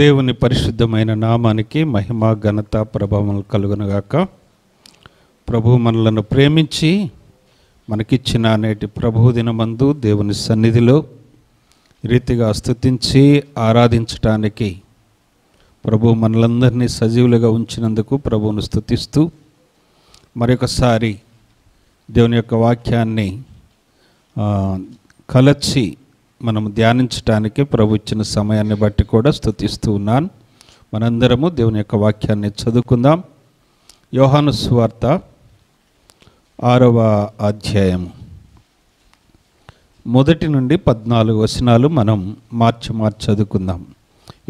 దేవుని పరిశుద్ధమైన నామానికి మహిమ ఘనత ప్రభావములు కలుగునుగాక. ప్రభు మనలను ప్రేమించి మనకిచ్చిన నేటి ప్రభు దినమందు దేవుని సన్నిధిలో రీతిగా స్తుతించి ఆరాధించటానికి ప్రభు మనలందరినీ సజీవులుగా ఉంచినందుకు ప్రభువును స్తుతిస్తూ మరొకసారి దేవుని యొక్క వాక్యాన్ని కలచి మనం ధ్యానించడానికి ప్రభు ఇచ్చిన సమయాన్ని బట్టి కూడా స్తుతిస్తూ ఉన్నాను. మనందరము దేవుని యొక్క వాక్యాన్ని చదువుకుందాం. యోహాను సువార్త 6వ అధ్యాయం 1 నుండి 14 వచనాలు మనం మార్చి చదువుకుందాం.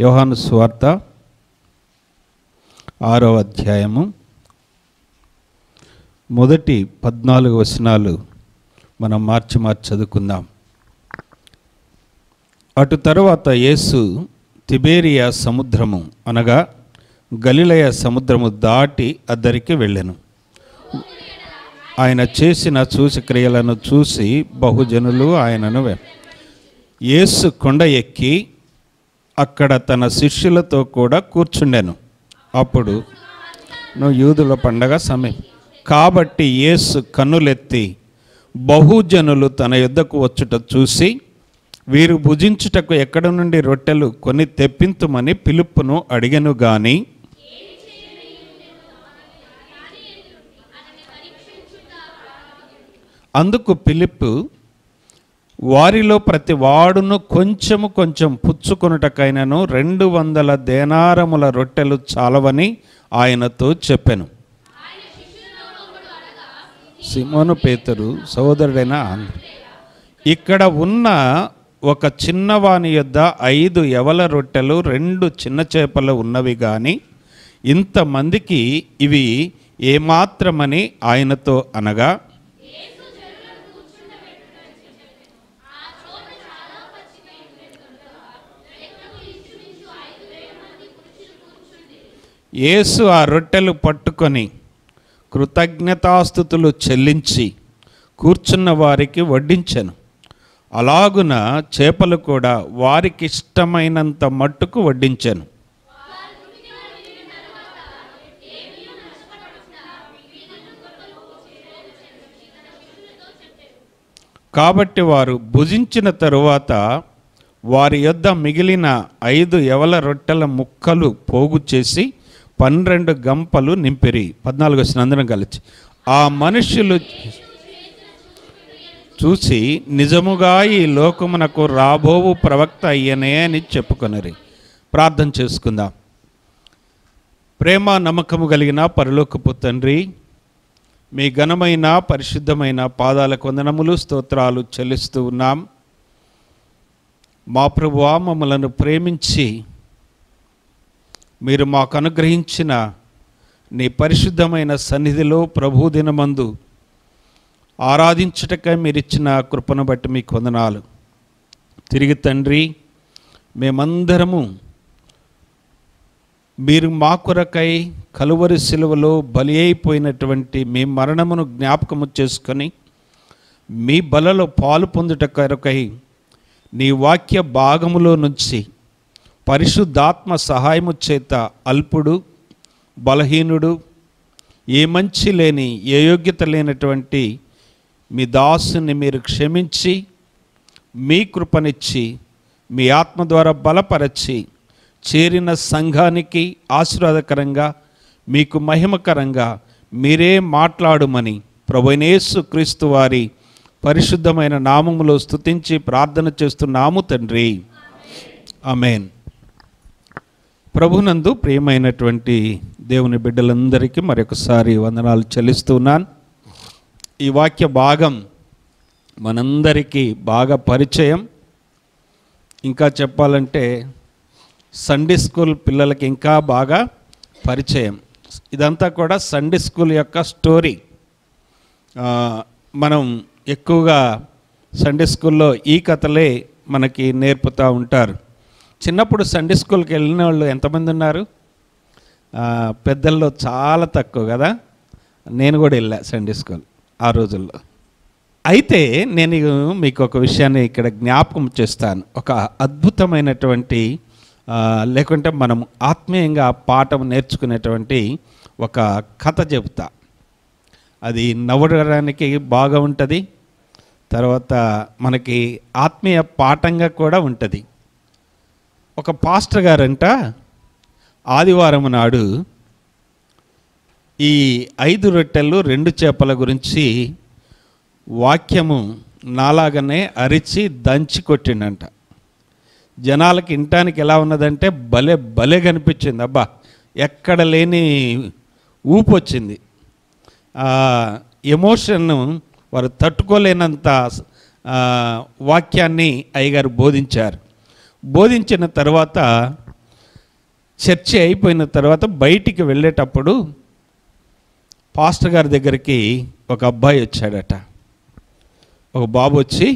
యోహాను సువార్త 6వ అధ్యాయము 14 వచనాలు మనం మార్చి చదువుకుందాం. అటు తరువాత యేసు తిబేరియా సముద్రము అనగా గలిలయ సముద్రము దాటి అద్దరికి వెళ్ళెను. ఆయన చేసిన సూచక్రియలను చూసి బహుజనులు ఆయనను యేసు కొండ ఎక్కి అక్కడ తన శిష్యులతో కూడా కూర్చుండెను. అప్పుడు యూదుల పండగ సమయం కాబట్టి యేసు కన్నులెత్తి బహుజనులు తన యొద్దకు వచ్చుట చూసి, వీరు భుజించుటకు ఎక్కడ నుండి రొట్టెలు కొని తెప్పింతుమని ఫిలిప్పును అడిగెను గాని, అందుకు ఫిలిప్పు వారిలో ప్రతి వాడును కొంచెం పుచ్చుకొనుటకైనను 200 దేనారముల రొట్టెలు చాలవని ఆయనతో చెప్పెను. సిమోను పేతురు సహోదరుడైన ఇక్కడ ఉన్న ఒక చిన్నవాని యొద్ద 5 యవల రొట్టెలు 2 చిన్న చేపలు ఉన్నవి గాని ఇంతమందికి ఇవి ఏమాత్రమని ఆయనతో అనగా, యేసు ఆ రొట్టెలు పట్టుకొని కృతజ్ఞతాస్తుతులు చెల్లించి కూర్చున్న వారికి వడ్డించెను. అలాగున చేపలు కూడా వారికి ఇష్టమైనంత మట్టుకు వడ్డించెను. కాబట్టి వారు భుజించిన తరువాత వారి యొద్ద మిగిలిన 5 యవల రొట్టెల ముక్కలు పోగు చేసి 12 గంపలు నింపిరి. 14 వచ్చినందున కలిసి ఆ మనుష్యులు చూసి నిజముగా ఈ లోకమునకు రాబోవు ప్రవక్త అయ్యనే అని చెప్పుకొనిరి. ప్రార్థన చేసుకుందాం. ప్రేమ నమ్మకము కలిగిన పరలోకపు తండ్రి, మీ ఘనమైన పరిశుద్ధమైన పాదాలకు వందనములు స్తోత్రాలు చెల్లిస్తూ ఉన్నాం. మా ప్రభువా, మమ్మలను ప్రేమించి మీరు మాకు అనుగ్రహించిన నీ పరిశుద్ధమైన సన్నిధిలో ప్రభు దినమందు ఆరాధించుటకై మీరిచ్చిన కృపను బట్టి మీకు వందనాలు. తిరిగి తండ్రి, మేమందరము మీరు మా కొరకై కలువరి శిలువలో బలి అయిపోయినటువంటి మీ మరణమును జ్ఞాపకము చేసుకొని మీ బలలో పాలు పొందుట కొరకై నీ వాక్య భాగములో నుంచి పరిశుద్ధాత్మ సహాయము చేత అల్పుడు, బలహీనుడు, ఏ మంచి లేని, ఏ యోగ్యత లేనటువంటి మీ దాసుని మీరు క్షమించి మీ కృపనిచ్చి మీ ఆత్మ ద్వారా బలపరచి చేరిన సంఘానికి ఆశీర్వాదకరంగా మీకు మహిమకరంగా మీరే మాట్లాడుమని ప్రభువైన యేసుక్రీస్తు వారి పరిశుద్ధమైన నామములో స్తుతించి ప్రార్థన చేస్తున్నాము తండ్రి. ఆమేన్. ప్రభునందు ప్రియమైనటువంటి దేవుని బిడ్డలందరికీ మరొకసారి వందనాలు చెల్లిస్తున్నాను. ఈ వాక్య భాగం మనందరికీ బాగా పరిచయం. ఇంకా చెప్పాలంటే సండే స్కూల్ పిల్లలకి ఇంకా బాగా పరిచయం. ఇదంతా కూడా సండే స్కూల్ యొక్క స్టోరీ. మనం ఎక్కువగా సండే స్కూల్లో ఈ కథలే మనకి నేర్పుతూ ఉంటారు. చిన్నప్పుడు సండే స్కూల్కి వెళ్ళిన వాళ్ళు ఎంతమంది ఉన్నారు? పెద్దల్లో చాలా తక్కువ కదా. నేను కూడా వెళ్ళా సండే స్కూల్ ఆ రోజుల్లో. అయితే నేను మీకు ఒక విషయాన్ని ఇక్కడ జ్ఞాపకం చేస్తాను. ఒక అద్భుతమైనటువంటి లేకుంటే మనం ఆత్మీయంగా పాఠం నేర్చుకునేటువంటి ఒక కథ చెబుతా. అది నవ్వడానికి బాగా ఉంటుంది, తర్వాత మనకి ఆత్మీయ పాఠంగా కూడా ఉంటుంది. ఒక పాస్టర్ గారంట ఆదివారం నాడు ఈ 5 రొట్టెలు 2 చేపల గురించి వాక్యము నాలాగనే అరిచి దంచి కొట్టిండంట. జనాలకి వినటానికి ఎలా ఉన్నదంటే భలే భలే కనిపించింది. అబ్బా, ఎక్కడ లేని ఊపు వచ్చింది. ఎమోషన్ వారు తట్టుకోలేనంత వాక్యాన్ని అయ్యగారు బోధించారు. బోధించిన తర్వాత చర్చ అయిపోయిన తర్వాత బయటికి వెళ్ళేటప్పుడు పాస్టర్ గారి దగ్గరికి ఒక అబ్బాయి వచ్చాడట. ఒక బాబు వచ్చి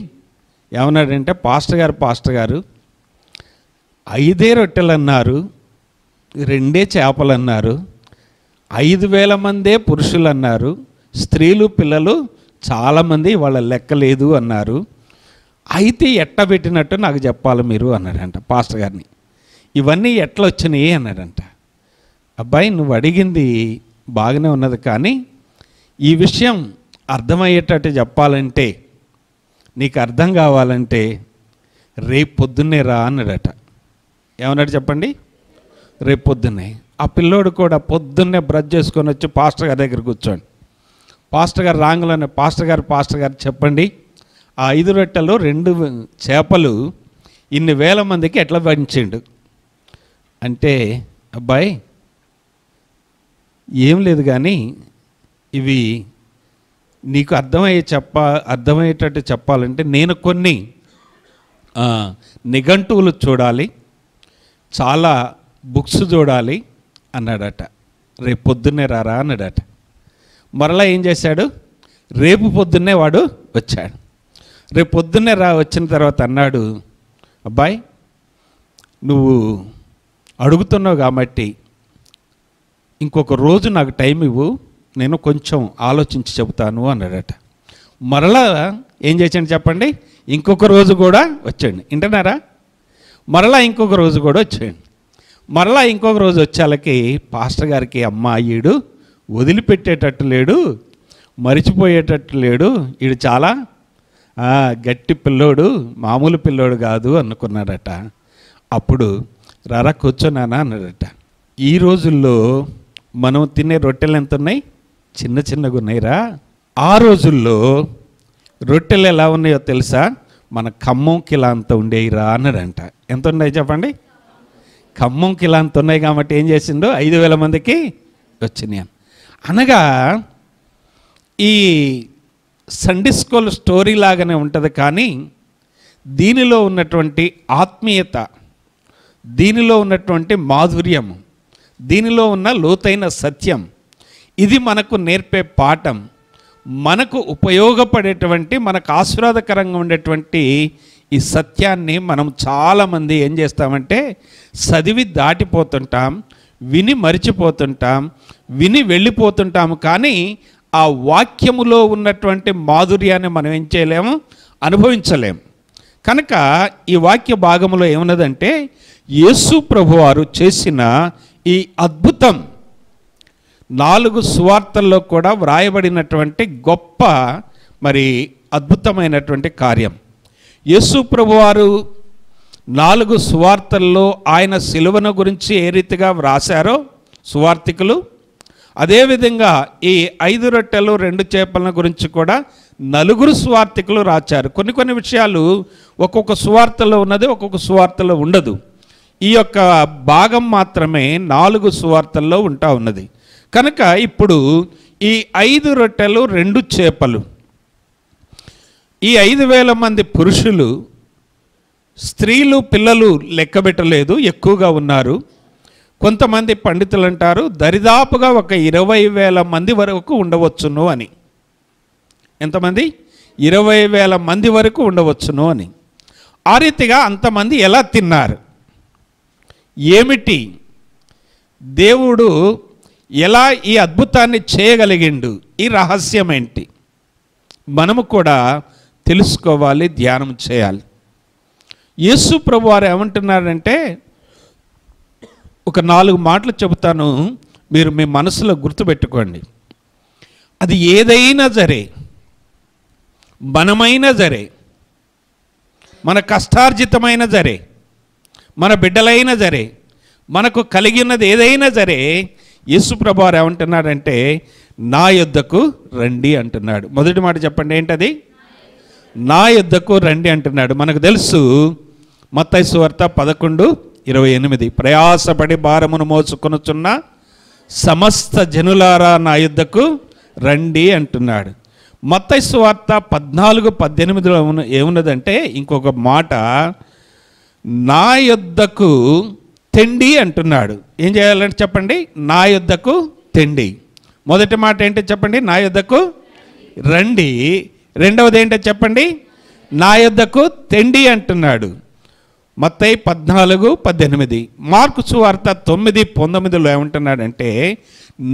ఏమన్నాడంటే, పాస్టర్ గారు 5 రొట్టెలు అన్నారు, 2 చేపలు అన్నారు, 5,000 మందే పురుషులు అన్నారు, స్త్రీలు పిల్లలు చాలామంది, వాళ్ళ లెక్క లేదు అన్నారు. అయితే ఎట్ట పెట్టినట్టు నాకు చెప్పాలి మీరు అన్నాడంట పాస్టర్ గారిని. ఇవన్నీ ఎట్లా వచ్చినాయి అన్నాడంట. అబ్బాయి, నువ్వు అడిగింది బాగానే ఉన్నది, కానీ ఈ విషయం అర్థమయ్యేటట్టు చెప్పాలంటే, నీకు అర్థం కావాలంటే రేపు పొద్దున్నే రా అన్నాడట. ఏమన్నాడు చెప్పండి? రేపు పొద్దున్నే. ఆ పిల్లోడు కూడా పొద్దున్నే బ్రష్ చేసుకొని వచ్చి పాస్టర్ గారి దగ్గర కూర్చోండి. పాస్టర్ గారు రాంగులోనే, పాస్టర్ గారు చెప్పండి, ఆ 5 రొట్టెలు 2 చేపలు ఇన్ని వేల మందికి ఎట్లా పంచిండు అంటే, అబ్బాయి ఏం లేదు కానీ ఇవి నీకు అర్థమయ్యేటట్టు చెప్పాలంటే నేను కొన్ని నిఘంటువులు చూడాలి, చాలా బుక్స్ చూడాలి అన్నాడట. రేపు పొద్దున్నే రారా అన్నాడట. మరలా ఏం చేశాడు? రేపు పొద్దున్నే వాడు వచ్చాడు. రేపు పొద్దున్నే వచ్చిన తర్వాత అన్నాడు, అబ్బాయి నువ్వు అడుగుతున్నావు కాబట్టి ఇంకొక రోజు నాకు టైం ఇవ్వు, నేను కొంచెం ఆలోచించి చెబుతాను అన్నాడట. మరలా ఏం చేశాడు చెప్పండి? ఇంకొక రోజు కూడా వచ్చాడు. వింటున్నారా? మరలా ఇంకొక రోజు కూడా వచ్చాడు. మరలా ఇంకొక రోజు వచ్చేళ్ళకి పాస్టర్ గారికి, అమ్మ ఈడు వదిలిపెట్టేటట్టు లేడు, మరిచిపోయేటట్టు లేడు, ఈడు చాలా గట్టి పిల్లోడు, మామూలు పిల్లోడు కాదు అనుకున్నాడట. అప్పుడు రారా కూర్చోనానా అన్నాడట. ఈ రోజుల్లో మనం తినే రొట్టెలు ఎంత ఉన్నాయి? చిన్న చిన్నగా ఉన్నాయిరా. ఆ రోజుల్లో రొట్టెలు ఎలా ఉన్నాయో తెలుసా? మన ఖమ్మం కిలా అంత ఉండేవిరా అన్నాడంట. ఎంత ఉన్నాయి చెప్పండి? ఖమ్మం కిలా అంత ఉన్నాయి. కాబట్టి ఏం చేసిండో 5,000 మందికి వచ్చినాయి అనగా, ఈ సండే స్కూల్ స్టోరీ లాగానే ఉంటుంది, కానీ దీనిలో ఉన్నటువంటి ఆత్మీయత, దీనిలో ఉన్నటువంటి మాధుర్యం, దీనిలో ఉన్న లోతైన సత్యం, ఇది మనకు నేర్పే పాఠం, మనకు ఉపయోగపడేటువంటి, మనకు ఆశీర్వాదకరంగా ఉండేటువంటి ఈ సత్యాన్ని మనం చాలామంది ఏం చేస్తామంటే చదివి దాటిపోతుంటాం, విని మరిచిపోతుంటాం, విని వెళ్ళిపోతుంటాము. కానీ ఆ వాక్యములో ఉన్నటువంటి మాధుర్యాన్ని మనం ఏం చేయలేము, అనుభవించలేము. కనుక ఈ వాక్య భాగంలో ఏమున్నదంటే, యేసు ప్రభువారు చేసిన ఈ అద్భుతం 4 సువార్తల్లో కూడా వ్రాయబడినటువంటి గొప్ప అద్భుతమైనటువంటి కార్యం. యేసు ప్రభువారు 4 సువార్తల్లో ఆయన సిలువను గురించి ఏ రీతిగా వ్రాసారో సువార్తికులు, అదేవిధంగా ఈ 5 రొట్టెలు 2 చేపల గురించి కూడా 4 సువార్తికులు రాశారు. కొన్ని విషయాలు ఒక్కొక్క సువార్తలో ఉన్నది, ఒక్కొక్క సువార్తలో ఉండదు. ఈ యొక్క భాగం మాత్రమే 4 సువార్తల్లో ఉంటా ఉన్నది. కనుక ఇప్పుడు ఈ 5 రొట్టెలు 2 చేపలు, ఈ 5,000 మంది పురుషులు, స్త్రీలు పిల్లలు లెక్కబెట్టలేదు, ఎక్కువగా ఉన్నారు. కొంతమంది పండితులు అంటారు దరిదాపుగా ఒక 20,000 మంది వరకు ఉండవచ్చును అని. ఎంతమంది? 20,000 మంది వరకు ఉండవచ్చును అని. ఆ రీతిగా అంతమంది ఎలా తిన్నారు, ఏమిటి, దేవుడు ఎలా ఈ అద్భుతాన్ని చేయగలిగిండు, ఈ రహస్యం ఏంటి, మనము కూడా తెలుసుకోవాలి, ధ్యానం చేయాలి. యేసు ప్రభువారు ఏమంటున్నారంటే, ఒక 4 మాటలు చెబుతాను, మీరు మీ మనసులో గుర్తుపెట్టుకోండి. అది ఏదైనా సరే, మనమైనా సరే, మన కష్టార్జితమైన సరే, మన బిడ్డలైనా సరే, మనకు కలిగి ఉన్నది ఏదైనా సరే, యేసుప్రభు వారు ఏమంటున్నాడంటే నా యొద్దకు రండి అంటున్నాడు. మొదటి మాట చెప్పండి, ఏంటది? నా యొద్దకు రండి అంటున్నాడు. మనకు తెలుసు మత్తయి సువార్త 11:28, ప్రయాసపడి భారమును మోసుకొనుచున్న సమస్త జనులారా నా యొద్దకు రండి అంటున్నాడు. మత్తయి సువార్త 14:18 ఏమున్నదంటే ఇంకొక మాట, నా యొద్దకు తెండి అంటున్నాడు. ఏం చేయాలంటే చెప్పండి, నా యొద్దకు తెండి. మొదటి మాట ఏంటో చెప్పండి, నా యొద్దకు రండి. రెండవది ఏంటో చెప్పండి, నా యొద్దకు తెండి అంటున్నాడు. మత్తయి 14:18. మార్కు సువార్త 9:19 ఏమంటున్నాడంటే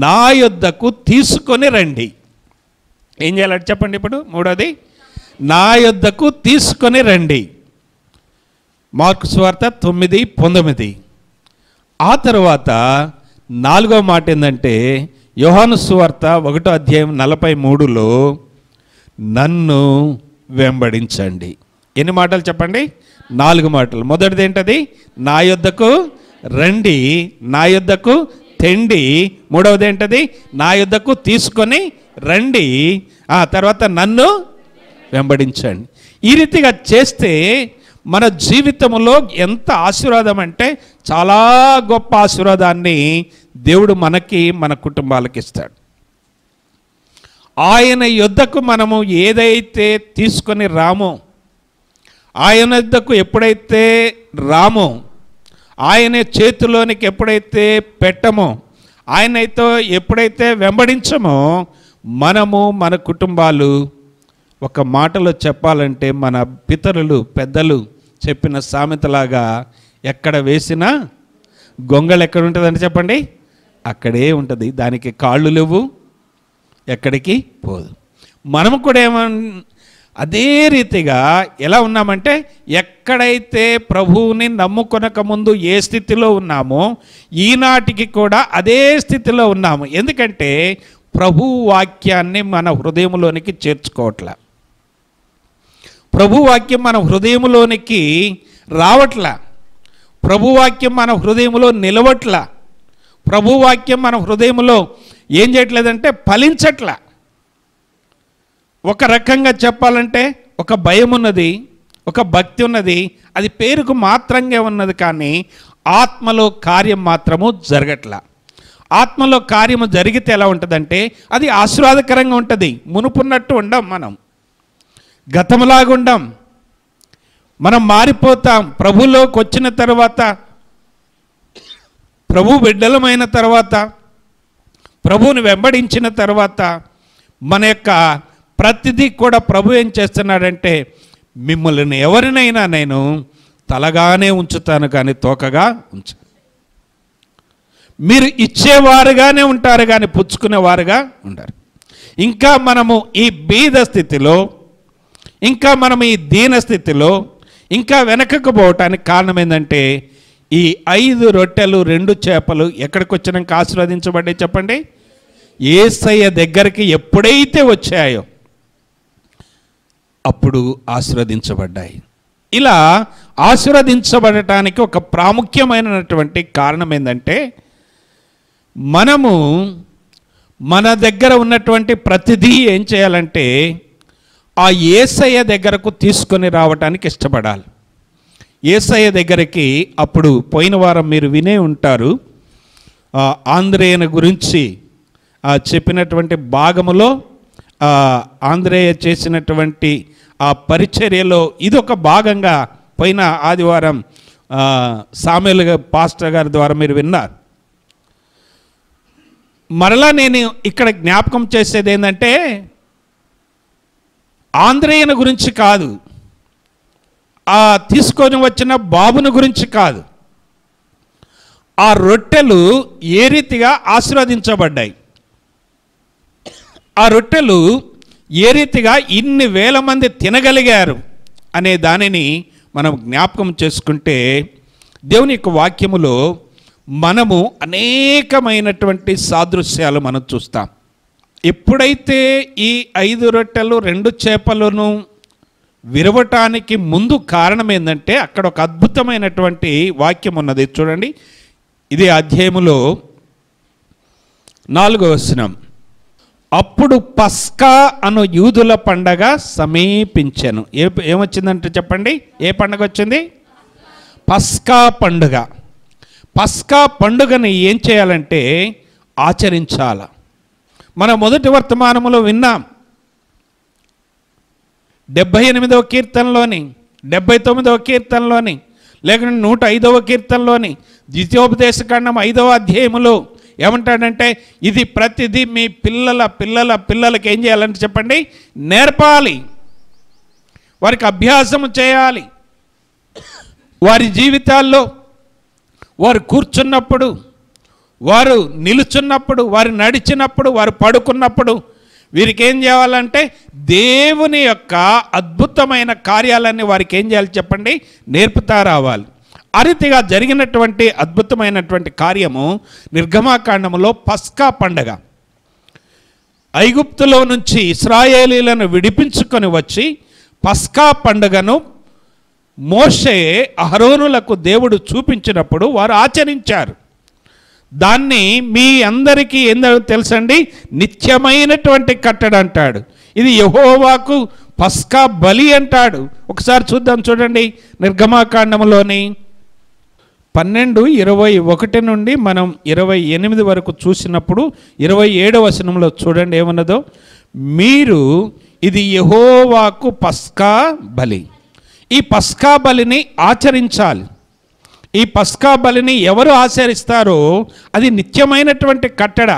నా యొద్దకు తీసుకొని రండి. ఏం చేయాలంటే చెప్పండి. ఇప్పుడు మూడోది, నా యొద్దకు తీసుకొని రండి. మార్కు సువార్త 9:19. ఆ తర్వాత 4వ మాట ఏంటంటే యోహాను సువార్త 1:43 నన్ను వెంబడించండి. ఎన్ని మాటలు చెప్పండి? 4 మాటలు. మొదటిది ఏంటది? నా యొద్దకు రండి, నా యొద్దకు తెండి. మూడవది ఏంటది? నా యొద్దకు తీసుకొని రండి. ఆ తర్వాత నన్ను వెంబడించండి. ఈ రీతిగా చేస్తే మన జీవితంలో ఎంత ఆశీర్వాదం అంటే చాలా గొప్ప ఆశీర్వాదాన్ని దేవుడు మనకి, మన కుటుంబాలకి ఇస్తాడు. ఆయన యొద్దకు మనము ఏదైతే తీసుకొని రామో, ఆయన యొద్దకు ఎప్పుడైతే రామో, ఆయన చేతిలోనికి ఎప్పుడైతే పెట్టమో, ఆయనతో ఎప్పుడైతే వెంబడించమో, మనము మన కుటుంబాలు, ఒక మాటలో చెప్పాలంటే మన పితరులు పెద్దలు చెప్పిన సామెతలాగా ఎక్కడ వేసినా గొంగళి ఎక్కడ ఉంటుందని చెప్పండి, అక్కడే ఉంటుంది. దానికి కాళ్ళు లేవు, ఎక్కడికి పోదు. మనము కూడా అదే రీతిగా ఎలా ఉన్నామంటే ఎక్కడైతే ప్రభువుని నమ్ముకొనక ముందు ఏ స్థితిలో ఉన్నామో ఈనాటికి కూడా అదే స్థితిలో ఉన్నాము. ఎందుకంటే ప్రభు వాక్యాన్ని మన హృదయంలోనికి చేర్చుకోవట్లా, ప్రభు వాక్యం మన హృదయంలోనికి రావట్లా, ప్రభు వాక్యం మన హృదయంలో నిలవట్లా, ప్రభు వాక్యం మన హృదయంలో ఏం చేయట్లేదంటే ఫలించట్లా. ఒక రకంగా చెప్పాలంటే ఒక భయం ఉన్నది, ఒక భక్తి ఉన్నది, అది పేరుకు మాత్రంగా ఉన్నది, కానీ ఆత్మలో కార్యం మాత్రము జరగట్లా. ఆత్మలో కార్యము జరిగితే ఎలా ఉంటుందంటే అది ఆశీర్వాదకరంగా ఉంటుంది. మునుపున్నట్టు ఉండం, మనం గతంలాగా ఉండం, మనం మారిపోతాం. ప్రభులోకి వచ్చిన తర్వాత, ప్రభు బిడ్డలమైన తర్వాత, ప్రభువుని వెంబడించిన తర్వాత మన యొక్క ప్రతిదీ కూడా ప్రభు ఏం చేస్తున్నాడంటే మిమ్మల్ని ఎవరినైనా నేను తలగానే ఉంచుతాను కానీ తోకగా ఉంచు. మీరు ఇచ్చేవారుగానే ఉంటారు కానీ పుచ్చుకునేవారుగా ఉండరు. ఇంకా మనము ఈ బీద స్థితిలో, ఇంకా మనం ఈ దీన స్థితిలో ఇంకా వెనకకు పోవటానికి కారణం ఏంటంటే ఈ 5 రొట్టెలు 2 చేపలు ఎక్కడికి వచ్చినాక ఆశీర్వదించబడ్డాయి చెప్పండి? యేసయ్య దగ్గరికి ఎప్పుడైతే వచ్చాయో అప్పుడు ఆశీర్వదించబడ్డాయి. ఇలా ఆశీర్వదించబడటానికి ఒక ప్రాముఖ్యమైనటువంటి కారణం ఏంటంటే మనము మన దగ్గర ఉన్నటువంటి ప్రతిదీ ఏం చేయాలంటే ఆ యేసయ్య దగ్గరకు తీసుకొని రావటానికి ఇష్టపడాలి. యేసయ్య దగ్గరికి అప్పుడు పోయిన వారం మీరు వినే ఉంటారు, ఆంద్రేయను గురించి చెప్పినటువంటి భాగములో ఆంద్రేయ చేసినటువంటి ఆ పరిచర్యలో ఇదొక భాగంగా పోయిన ఆదివారం సామెల్ పాస్టర్ గారి ద్వారా మీరు విన్నారు. మరలా నేను ఇక్కడ జ్ఞాపకం చేసేది ఏంటంటే ఆంద్రేయను గురించి కాదు, ఆ తీసుకొని వచ్చిన బాబుని గురించి కాదు, ఆ రొట్టెలు ఏ రీతిగా ఆశీర్వదించబడ్డాయి, ఆ రొట్టెలు ఏ రీతిగా ఇన్ని వేల మంది తినగలిగారు అనే దానిని మనం జ్ఞాపకం చేసుకుంటే దేవుని యొక్క వాక్యములో మనము అనేకమైనటువంటి సాదృశ్యాలు మనం చూస్తాం. ఎప్పుడైతే ఈ 5 రొట్టెలు 2 చేపలను విరవటానికి ముందు కారణం ఏంటంటే అక్కడ ఒక అద్భుతమైనటువంటి వాక్యం ఉన్నది. చూడండి, ఇది అధ్యాయములో 4వ వచనం. అప్పుడు పస్కా అను యూదుల పండగ సమీపించెను. ఏమొచ్చిందంటే చెప్పండి, ఏ పండగ వచ్చింది? పస్కా పండుగ. పస్కా పండుగని ఏం చేయాలంటే ఆచరించాల. మన మొదటి వర్తమానములో విన్నాం, 78వ కీర్తనలోని, 79వ కీర్తనలోని, లేకుంటే 105వ కీర్తనలోని, ద్వితీయోపదేశకాండం 5వ అధ్యాయములో ఏమంటాడంటే ఇది ప్రతిదీ మీ పిల్లలకి ఏం చేయాలంటే చెప్పండి, నేర్పాలి, వారికి అభ్యాసము చేయాలి. వారి జీవితాల్లో వారు కూర్చున్నప్పుడు, వారు నిలుచున్నప్పుడు, వారు నడిచినప్పుడు, వారు పడుకున్నప్పుడు వీరికి ఏం చేయాలంటే దేవుని యొక్క అద్భుతమైన కార్యాలన్నీ వారికి ఏం చేయాలి చెప్పండి, నేర్పుతా రావాలి. ఆ రీతిగా జరిగినటువంటి అద్భుతమైనటువంటి కార్యము నిర్గమాకాండములో పస్కా పండగ. ఐగుప్తులో నుంచి ఇశ్రాయేలీలను విడిపించుకొని వచ్చి పస్కా పండుగను మోషే అహరోనులకు దేవుడు చూపించినప్పుడు వారు ఆచరించారు. దాన్ని మీ అందరికీ ఏందో తెలుసండి, నిత్యమైనటువంటి కట్టడ అంటాడు. ఇది యెహోవాకు పస్కా బలి అంటాడు. ఒకసారి చూద్దాం, చూడండి నిర్గమాకాండములోని 12:21 నుండి మనం 28 వరకు చూసినప్పుడు 27వ వచనంలో చూడండి ఏమన్నదో. మీరు ఇది యెహోవాకు పస్కా బలి. ఈ పస్కా బలిని ఆచరించాలి. ఈ పస్కా బలిని ఎవరు ఆచరిస్తారో అది నిత్యమైనటువంటి కట్టడ.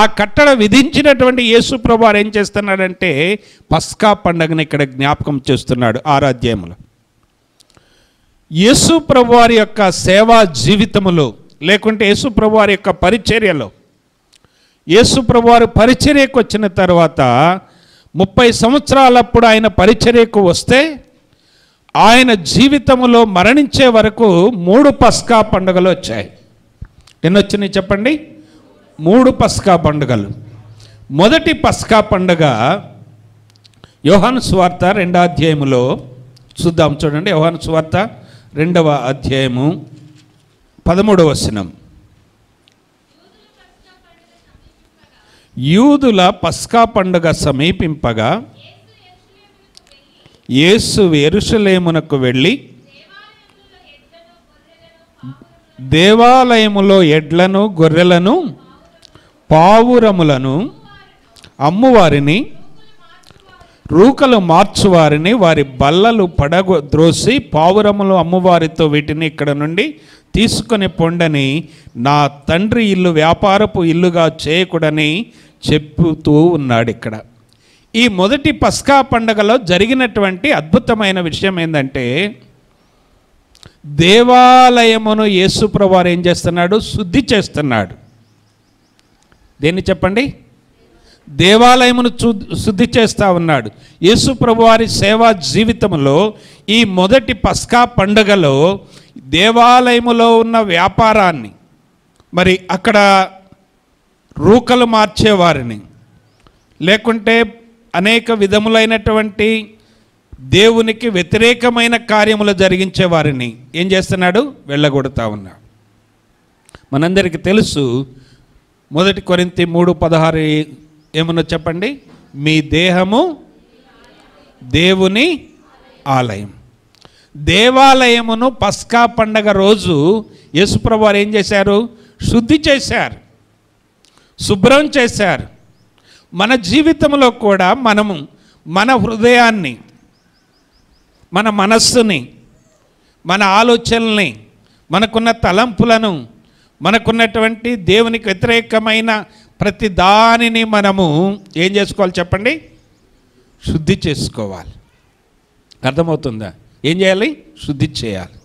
ఆ కట్టడ విధించినటువంటి యేసు ప్రభువారు ఏం చేస్తున్నాడంటే పస్కా పండుగని ఇక్కడ జ్ఞాపకం చేస్తున్నాడు 6వ అధ్యాయంలో. యేసు ప్రభువారి యొక్క సేవా జీవితములో, లేకుంటే యేసు ప్రభువారి యొక్క పరిచర్యలో, యేసు ప్రభువారు పరిచర్యకు వచ్చిన తర్వాత 30 సంవత్సరాలప్పుడు ఆయన పరిచర్యకు వస్తే ఆయన జీవితంలో మరణించే వరకు 3 పస్కా పండుగలు వచ్చాయి. ఎన్ని వచ్చినాయి చెప్పండి? 3 పస్కా పండుగలు. మొదటి పస్కా పండుగ యోహాను సువార్త 2వ అధ్యాయములో చూద్దాం. చూడండి, యోహాను సువార్త 2వ అధ్యాయము 13వ వచనం. యూదుల పస్కా పండుగ సమీపింపగా యేసు యెరూషలేమునకు వెళ్ళి దేవాలయములో ఎడ్లను గొర్రెలను పావురములను అమ్మువారిని రూకలు మార్చువారిని వారి బల్లలు పడద్రోసి పావురములు అమ్మువారితో వీటిని ఇక్కడ నుండి తీసుకొని పొండని నా తండ్రి ఇల్లు వ్యాపారపు ఇల్లుగా చేయకూడని చెప్పుతూ ఉన్నాడు. ఇక్కడ ఈ మొదటి పస్కా పండుగలో జరిగినటువంటి అద్భుతమైన విషయం ఏంటంటే దేవాలయమును యేసు ప్రభువారు ఏం చేస్తున్నాడు? శుద్ధి చేస్తున్నాడు. దేన్ని చెప్పండి? దేవాలయమును శుద్ధి చేస్తూ ఉన్నాడు. యేసు ప్రభువారి సేవా జీవితంలో ఈ మొదటి పస్కా పండుగలో దేవాలయములో ఉన్న వ్యాపారాన్ని, మరి అక్కడ రూకలు మార్చేవారిని, లేకుంటే అనేక విధములైనటువంటి దేవునికి వ్యతిరేకమైన కార్యములు జరిగించే వారిని ఏం చేస్తున్నాడు? వెళ్ళగొడతా ఉన్నాడు. మనందరికీ తెలుసు, 1 కొరింథీ 3:16 ఏమన్నా చెప్పండి? మీ దేహము దేవుని ఆలయం. దేవాలయమును పస్కా పండగ రోజు యేసుప్రభువు వారు ఏం చేశారు? శుద్ధి చేశారు, శుభ్రం చేశారు. మన జీవితంలో కూడా మనము మన హృదయాన్ని, మన మనస్సుని, మన ఆలోచనల్ని, మనకున్న తలంపులను, మనకున్నటువంటి దేవునికి వ్యతిరేకమైన ప్రతి దానిని మనము ఏం చేసుకోవాలి చెప్పండి? శుద్ధి చేసుకోవాలి. అర్థమవుతుందా? ఏం చేయాలి? శుద్ధి చేయాలి.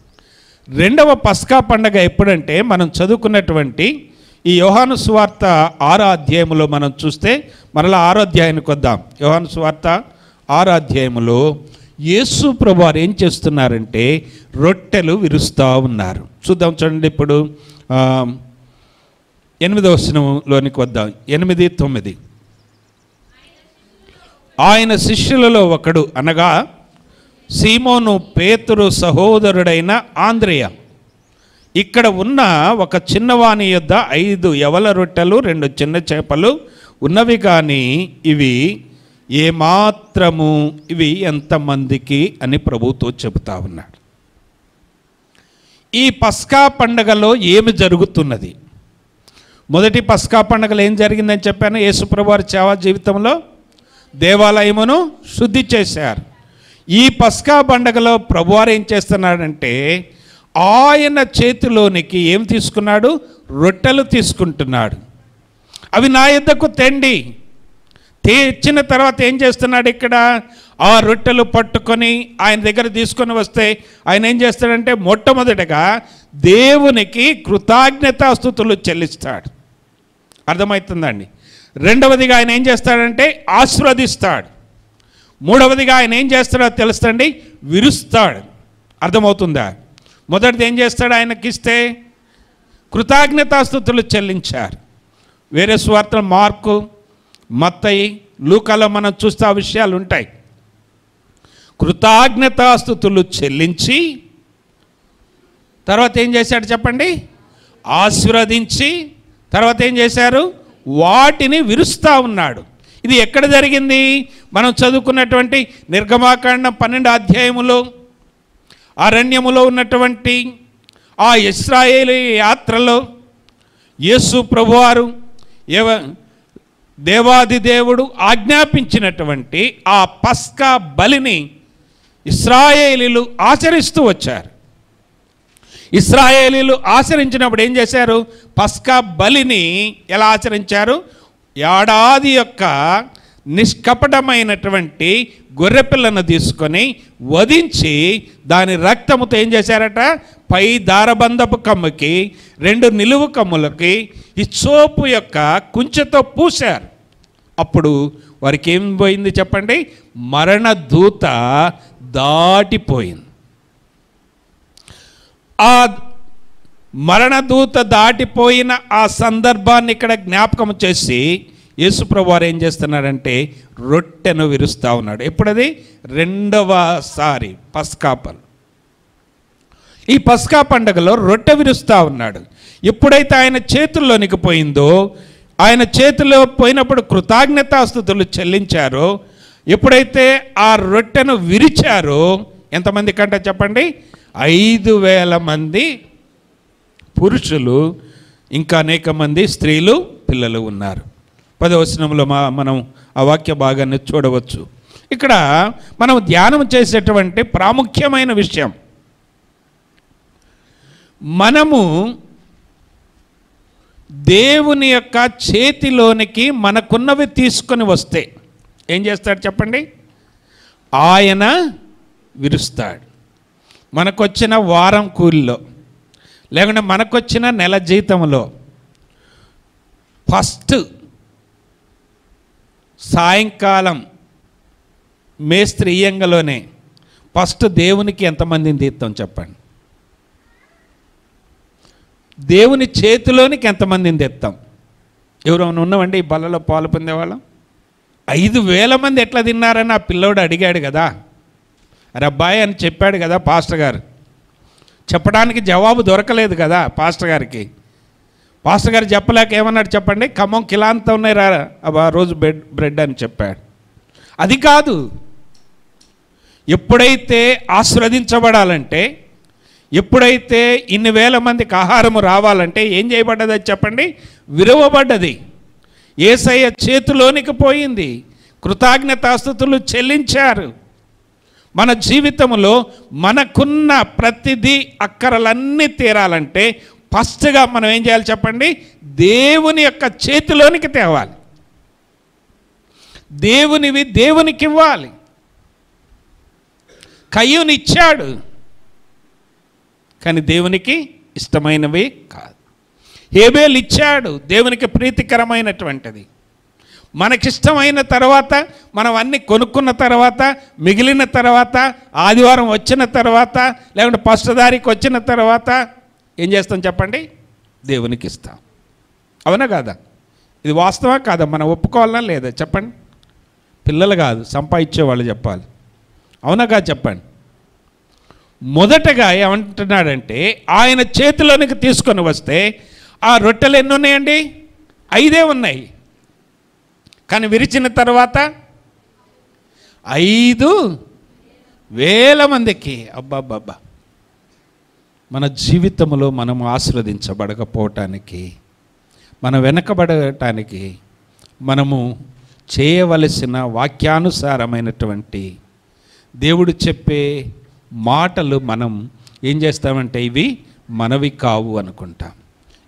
రెండవ పస్కా పండగ ఎప్పుడంటే మనం చదువుకున్నటువంటి ఈ యోహాను సువార్త 6వ అధ్యాయములో మనం చూస్తే, మరలా 6వ అధ్యాయానికి వద్దాం. యోహాను సువార్త 6వ అధ్యాయములో యేసు ప్రభువారు ఏం చేస్తున్నారంటే రొట్టెలు విరుస్తూ ఉన్నారు. చూద్దాం, చూడండి. ఇప్పుడు 8వ వచనంలోనికి వద్దాం. 8-9. ఆయన శిష్యులలో ఒకడు అనగా సీమోను పేతురు సహోదరుడైన ఆంద్రేయ ఇక్కడ ఉన్న ఒక చిన్నవాని యొద్ద 5 యవల రొట్టెలు 2 చిన్న చేపలు ఉన్నవి, కానీ ఇవి ఏమాత్రము, ఇవి ఎంతమందికి అని ప్రభుతో చెబుతా ఉన్నాడు. ఈ పస్కా పండగలో ఏమి జరుగుతున్నది? మొదటి పస్కా పండగలో ఏం జరిగిందని చెప్పాను. యేసుప్రభు వారి సేవా జీవితంలో దేవాలయమును శుద్ధి చేశారు. ఈ పస్కా పండగలో ప్రభువారు ఏం చేస్తున్నాడంటే ఆయన చేతిలోనికి ఏం తీసుకున్నాడు? రొట్టెలు తీసుకుంటున్నాడు. అవి నా యొద్దకు తెండి. తెచ్చిన తర్వాత ఏం చేస్తున్నాడు? ఇక్కడ ఆ రొట్టెలు పట్టుకొని ఆయన దగ్గర తీసుకొని వస్తే ఆయన ఏం చేస్తాడంటే మొట్టమొదటిగా దేవునికి కృతజ్ఞతాస్తుతులు చెల్లిస్తాడు. అర్థమవుతుందండి. రెండవదిగా ఆయన ఏం చేస్తాడంటే ఆశీర్వదిస్తాడు. మూడవదిగా ఆయన ఏం చేస్తాడో తెలుస్తండి, విరుస్తాడు. అర్థమవుతుందా? మొదటిది ఏం చేస్తాడు? ఆయనకిస్తే కృతజ్ఞతాస్తుతులు చెల్లించారు. వేరే సువార్తలు మార్కు, మత్తయి, లూకాలో మనం చూస్తే ఆ విషయాలు ఉంటాయి. కృతజ్ఞతాస్తుతులు చెల్లించి తర్వాత ఏం చేశాడు చెప్పండి? ఆశీర్వదించి తర్వాత ఏం చేశారు? వాటిని విరుస్తూ ఉన్నాడు. ఇది ఎక్కడ జరిగింది? మనం చదువుకున్నటువంటి నిర్గమాకాండం 12వ అధ్యాయములో అరణ్యములో ఉన్నటువంటి ఆ ఇశ్రాయేలు యాత్రలో యేసు ప్రభువారు దేవాది దేవుడు ఆజ్ఞాపించినటువంటి ఆ పస్కా బలిని ఇశ్రాయేలీలు ఆచరిస్తూ వచ్చారు. ఇశ్రాయేలీలు ఆచరించినప్పుడు ఏం చేశారు? పస్కా బలిని ఎలా ఆచరించారు? ఏడాది యొక్క నిష్కపటమైనటువంటి గొర్రెపిల్లను తీసుకొని వధించి దాని రక్తముతో ఏం చేశారట? పై దారబంధపు కమ్ముకి 2 నిలువు కమ్ములకి హిస్సోపు యొక్క కుంచెతో పూశారు. అప్పుడు వారికి ఏం పోయింది చెప్పండి? మరణ దూత దాటిపోయింది. ఆ మరణదూత దాటిపోయిన ఆ సందర్భాన్ని ఇక్కడ జ్ఞాపకం చేసి యేసుప్రభు వారు ఏం చేస్తున్నారంటే రొట్టెను విరుస్తూ ఉన్నాడు. ఎప్పుడది? రెండవసారి పస్కా పండుగ. ఈ పస్కా పండుగలో రొట్టె విరుస్తూ ఉన్నాడు. ఎప్పుడైతే ఆయన చేతుల్లోనికి పోయిందో, ఆయన చేతిలో పోయినప్పుడు కృతజ్ఞతాస్తుతులు చెల్లించారో, ఎప్పుడైతే ఆ రొట్టెను విరిచారో ఎంతమంది కంటే చెప్పండి? 5,000 మంది పురుషులు, ఇంకా అనేక మంది స్త్రీలు, పిల్లలు ఉన్నారు. 10వ వచనంలో మనం ఆ వాక్య భాగాన్ని చూడవచ్చు. ఇక్కడ మనం ధ్యానం చేసేటువంటి ప్రాముఖ్యమైన విషయం, మనము దేవుని యొక్క చేతిలోనికి మనకున్నవి తీసుకొని వస్తే ఏం చేస్తాడు చెప్పండి? ఆయన విరుస్తాడు. మనకొచ్చిన వారం కూలిలో, లేకుంటే మనకొచ్చిన నెల జీతంలో ఫస్ట్ సాయంకాలం మేస్త్రి ఇయ్యంగలోనే ఫస్ట్ దేవునికి ఎంతమందిని తీస్తాం చెప్పండి? దేవుని చేతిలోనికి ఎంతమందిని తెస్తాం? ఎవరైనా ఉన్నామండి ఈ బలలో పాలు పొందేవాళ్ళం? 5,000 మంది ఎట్లా తిన్నారని ఆ పిల్లోడు అడిగాడు కదా. అరే అబ్బాయి అని చెప్పాడు కదా పాస్టర్ గారు. చెప్పడానికి జవాబు దొరకలేదు కదా పాస్టర్ గారికి. పాస్టర్ గారు చెప్పలేక ఏమన్నాడు చెప్పండి? ఖమ్మం కిలాంతా ఉన్నాయి రా రోజు బ్రెడ్ అని చెప్పాడు. అది కాదు. ఎప్పుడైతే ఆశీర్వదించబడాలంటే, ఎప్పుడైతే ఇన్ని వేల మందికి ఆహారము రావాలంటే ఏం చేయబడ్డది చెప్పండి? విరవబడ్డది. యేసయ్య చేతిలోనికి పోయింది. కృతజ్ఞతాస్తుతులు చెల్లించారు. మన జీవితంలో మనకున్న ప్రతిదీ అక్కరలన్నీ తీరాలంటే ఫస్ట్గా మనం ఏం చేయాలి చెప్పండి? దేవుని యొక్క చేతిలోనికి తేవాలి. దేవునివి దేవునికి ఇవ్వాలి. కయ్యూని ఇచ్చాడు, కానీ దేవునికి ఇష్టమైనవి కాదు. హేబేలు ఇచ్చాడు, దేవునికి ప్రీతికరమైనటువంటిది. మనకిష్టమైన తర్వాత, మనం అన్నీ కొనుక్కున్న తర్వాత, మిగిలిన తర్వాత, ఆదివారం వచ్చిన తర్వాత, లేకుంటే ఫస్ట్ తారీఖు వచ్చిన తర్వాత ఏం చేస్తాం చెప్పండి? దేవునికి ఇస్తాం. అవునా కాదా? ఇది వాస్తవా కాదా? మనం ఒప్పుకోవాలనా లేదా చెప్పండి? పిల్లలు కాదు, సంపాదించే వాళ్ళు చెప్పాలి. అవునా కాదు చెప్పండి. మొదటగా ఏమంటున్నాడంటే, ఆయన చేతిలోనికి తీసుకొని వస్తే ఆ రొట్టెలు ఎన్ని ఉన్నాయండి? 5 ఉన్నాయి. కానీ విరిచిన తర్వాత 5,000 మందికి. అబ్బాబ్బా! మన జీవితంలో మనం ఆశీర్వదించబడకపోవటానికి, మనం వెనకబడటానికి మనము చేయవలసిన వాక్యానుసారమైనటువంటి దేవుడు చెప్పే మాటలు మనం ఏం చేస్తామంటే, ఇవి మనవి కావు అనుకుంటాం,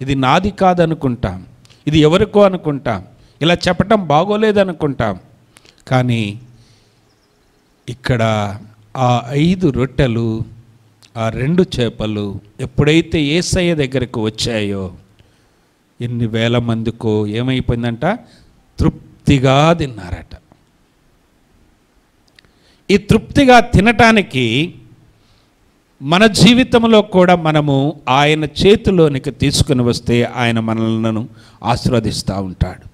ఇది నాది కాదనుకుంటాం, ఇది ఎవరికో అనుకుంటాం, ఇలా చెప్పటం బాగోలేదనుకుంటాం. కానీ ఇక్కడ ఆ 5 రొట్టెలు, ఆ 2 చేపలు ఎప్పుడైతే యేసయ్య దగ్గరకు వచ్చాయో, ఎన్ని వేల మందికో ఏమైపోయిందంట? తృప్తిగా తిన్నారట. ఈ తృప్తిగా తినటానికి మన జీవితంలో కూడా మనము ఆయన చేతిలోనికి తీసుకుని వస్తే ఆయన మనలను ఆశీర్వదిస్తూ ఉంటాడు.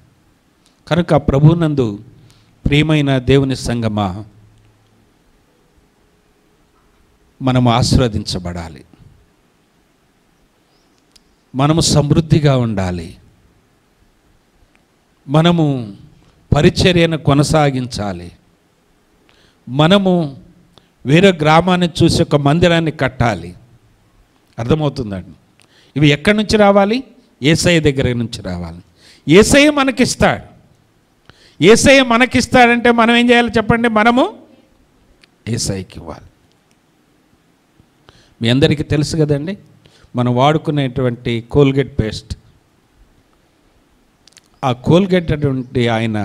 కనుక ప్రభునందు ప్రియమైన దేవుని సంగమా, మనము ఆశీర్వదించబడాలి, మనము సమృద్ధిగా ఉండాలి, మనము పరిచర్యను కొనసాగించాలి, మనము వేరే గ్రామాన్ని చూసి ఒక మందిరాన్ని కట్టాలి. అర్థమవుతుందండి? ఇవి ఎక్కడి నుంచి రావాలి? యేసయ్య దగ్గర నుంచి రావాలి. యేసయ్య మనకిస్తాడు. యేసయ్య మనకిస్తాడంటే మనం ఏం చేయాలి చెప్పండి? మనము యేసయ్యకి ఇవ్వాలి. మీ అందరికీ తెలుసు కదండి, మనం వాడుకునేటువంటి కోల్గేట్ పేస్ట్. ఆ కోల్గేట్ అటువంటి ఆయన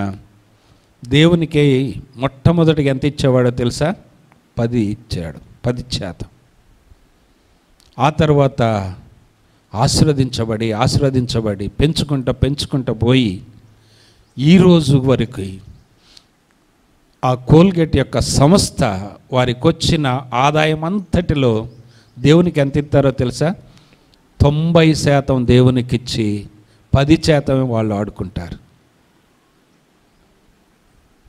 దేవునికి మొట్టమొదటిగా ఎంత ఇచ్చేవాడో తెలుసా? 10 ఇచ్చాడు, 10%. ఆ తర్వాత ఆశీర్వదించబడి పెంచుకుంటూ పోయి ఈరోజు వరకు ఆ కోల్గేట్ యొక్క సంస్థ వారికి వచ్చిన ఆదాయం అంతటిలో దేవునికి ఎంత ఇస్తారో తెలుసా? 90% దేవునికి ఇచ్చి 10% వాళ్ళు ఆడుకుంటారు.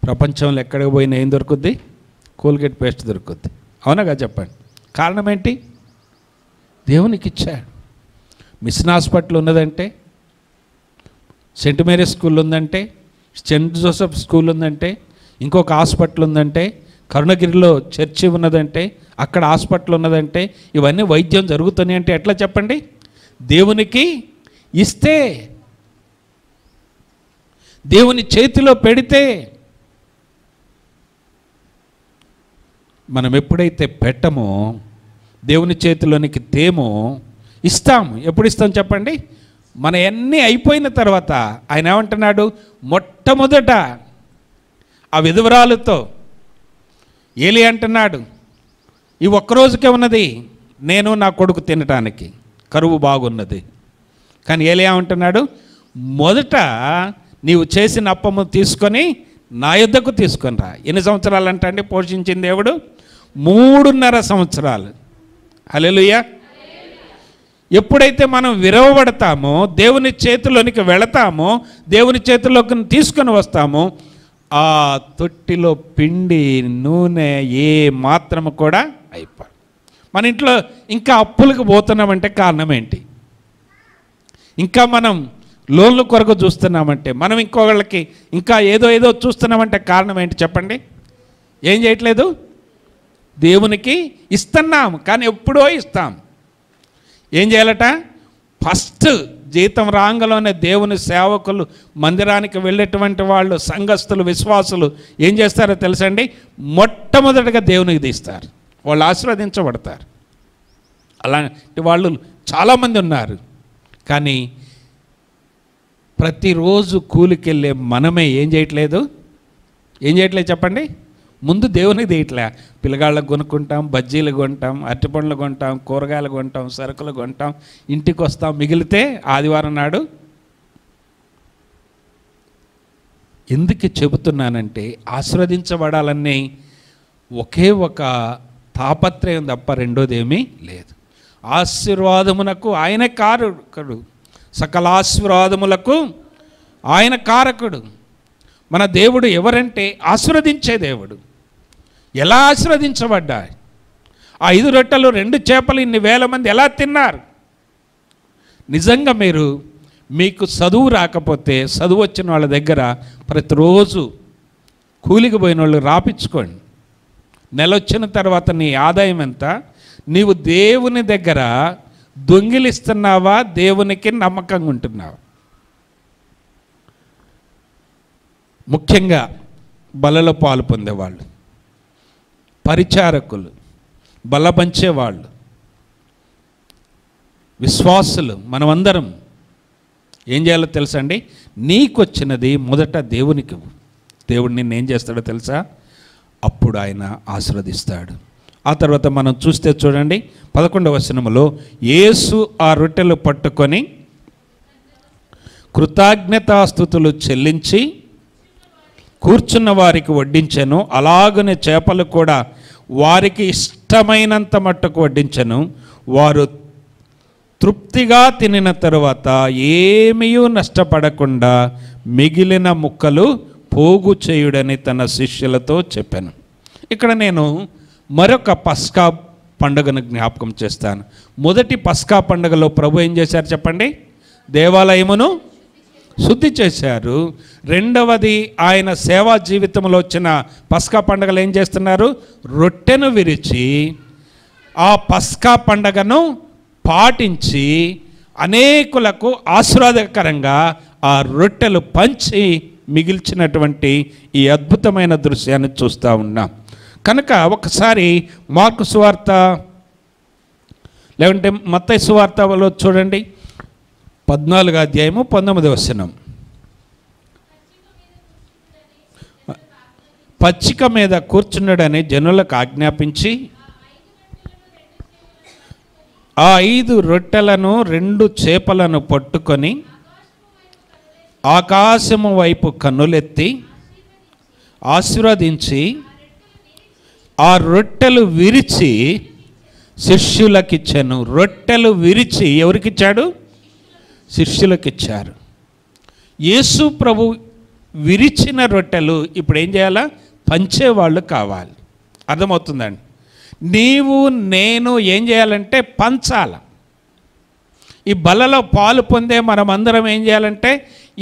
ప్రపంచంలో ఎక్కడికి పోయినా ఏం దొరుకుద్ది? కోల్గేట్ పేస్ట్ దొరుకుద్ది. అవునగా చెప్పండి. కారణం ఏంటి? దేవునికి ఇచ్చాడు. మిషన్ హాస్పిటల్ ఉన్నదంటే, సెయింట్ మేరీ స్కూల్ ఉందంటే, సెయింట్ జోసెఫ్ స్కూల్ ఉందంటే, ఇంకొక హాస్పిటల్ ఉందంటే, కరుణగిరిలో చర్చి ఉన్నదంటే, అక్కడ హాస్పిటల్ ఉన్నదంటే, ఇవన్నీ వైద్యం జరుగుతున్నాయి అంటే ఎట్లా చెప్పండి? దేవునికి ఇస్తే, దేవుని చేతిలో పెడితే. మనం ఎప్పుడైతే పెట్టమో, దేవుని చేతిలోనికి తేమో, ఇస్తాం. ఎప్పుడు ఇస్తాం చెప్పండి? మన అన్నీ అయిపోయిన తర్వాత ఆయన ఏమంటున్నాడు? మొట్టమొదట ఆ విధవరాలతో ఏలి అంటున్నాడు, ఈ ఒక్కరోజుకే ఉన్నది, నేను నా కొడుకు తినటానికి, కరువు బాగున్నది. కానీ ఏలి ఏమంటున్నాడు? మొదట నీవు చేసిన అప్పము తీసుకొని నా యుద్ధకు తీసుకొని రా. ఎన్ని సంవత్సరాలు అంటండి పోషించింది దేవుడు? 3.5 సంవత్సరాలు. హల్లెలూయా. ఎప్పుడైతే మనం విరవబడతామో, దేవుని చేతిలోనికి వెళతామో, దేవుని చేతిలోకి తీసుకొని వస్తామో, ఆ తొట్టిలో పిండి నూనె ఏ మాత్రము కూడా అయిపోయి. మన ఇంట్లో ఇంకా అప్పులకు పోతున్నామంటే కారణం ఏంటి? ఇంకా మనం లోన్ల కొరకు చూస్తున్నామంటే, మనం ఇంకొకళ్ళకి ఇంకా ఏదో చూస్తున్నామంటే కారణం ఏంటి చెప్పండి? ఏం చేయట్లేదు? దేవునికి ఇస్తున్నాం, కానీ ఎప్పుడో ఇస్తాం. ఏం చేయాలట? ఫస్ట్ జీతం రాంగలోనే దేవుని సేవకులు, మందిరానికి వెళ్ళేటువంటి వాళ్ళు, సంఘస్థులు, విశ్వాసులు ఏం చేస్తారో తెలుసండి? మొట్టమొదటిగా దేవునికి తీస్తారు. వాళ్ళు ఆశీర్వదించబడతారు. అలాంటి వాళ్ళు చాలామంది ఉన్నారు. కానీ ప్రతిరోజు కూలికెళ్ళే మనమే ఏం చేయట్లేదు చెప్పండి? ముందు దేవునికి తీయట్లే. పిల్లగాళ్ళకు కొనుక్కుంటాం, బజ్జీలు కొంటాం, అరటిపండ్లు కొంటాం, కూరగాయలు కొంటాం, సరుకులు కొంటాం, ఇంటికి వస్తాం, మిగిలితే ఆదివారం నాడు. ఎందుకు చెబుతున్నానంటే, ఆశీర్వదించబడాలనే ఒకే ఒక తాపత్రయం తప్ప రెండోదేమీ లేదు. ఆశీర్వాదమునకు ఆయన కారకుడు. సకల ఆశీర్వాదములకు ఆయన కారకుడు. మన దేవుడు ఎవరంటే ఆశీర్వదించే దేవుడు. ఎలా ఆశీర్వదించబడ్డాయి? ఆ 5 రొట్టెలు 2 చేపలు ఇన్ని వేల మంది ఎలా తిన్నారు? నిజంగా మీకు చదువు రాకపోతే చదువు వచ్చిన వాళ్ళ దగ్గర ప్రతిరోజు కూలికి పోయిన వాళ్ళు రాపించుకోండి. నెల వచ్చిన తర్వాత నీ ఆదాయం ఎంత? నీవు దేవుని దగ్గర దొంగిలిస్తున్నావా, దేవునికి నమ్మకంగా ఉంటున్నావా? ముఖ్యంగా బలలో పాలు పొందేవాళ్ళు, పరిచారకులు, బల పంచేవాళ్ళు, విశ్వాసులు, మనమందరం ఏం చేయాలో తెలుసా అండి? నీకొచ్చినది మొదట దేవునికి. దేవుడు నిన్ను ఏం చేస్తాడో తెలుసా? అప్పుడు ఆయన ఆశీర్వదిస్తాడు. ఆ తర్వాత మనం చూస్తే చూడండి 11వ వచనములో, యేసు ఆ రొట్టెలు పట్టుకొని కృతజ్ఞతాస్తుతులు చెల్లించి కూర్చున్న వారికి వడ్డించెను. అలాగనే చేపలు కూడా వారికి ఇష్టమైనంత మట్టుకు వడ్డించెను. వారు తృప్తిగా తినిన తరువాత ఏమీ నష్టపడకుండా మిగిలిన ముక్కలు పోగు చేయుడని తన శిష్యులతో చెప్పాను. ఇక్కడ నేను మరొక పస్కా పండుగను జ్ఞాపకం చేస్తాను. మొదటి పస్కా పండుగలో ప్రభు ఏం చేశారు చెప్పండి? దేవాలయమును శుద్ధి చేశారు. రెండవది ఆయన సేవా జీవితంలో వచ్చిన పస్కా పండుగలు ఏం చేస్తున్నారు? రొట్టెను విరిచి ఆ పస్కా పండుగను పాటించి అనేకులకు ఆశీర్వాదకరంగా ఆ రొట్టెలు పంచి మిగిల్చినటువంటి ఈ అద్భుతమైన దృశ్యాన్ని చూస్తూ ఉన్నాం. కనుక ఒకసారి మార్కు సువార్త లేకుంటే మత్తయి సువార్తలో చూడండి 14వ అధ్యాయము 19వ వచనం. పచ్చిక మీద కూర్చున్నాడని జనులకు ఆజ్ఞాపించి ఆ 5 రొట్టెలను 2 చేపలను పట్టుకొని ఆకాశము వైపు కన్నులెత్తి ఆశీర్వదించి ఆ రొట్టెలు విరిచి శిష్యులకిచ్చాను. రొట్టెలు విరిచి ఎవరికిచ్చాడు? శిష్యులకిచ్చారు. యేసు ప్రభు విరిచిన రొట్టెలు ఇప్పుడు ఏం చేయాలా? పంచేవాళ్ళు కావాలి. అర్థమవుతుందండి? నీవు నేను ఏం చేయాలంటే పంచాల. ఈ బలలో పాలు పొందే మనమందరం ఏం చేయాలంటే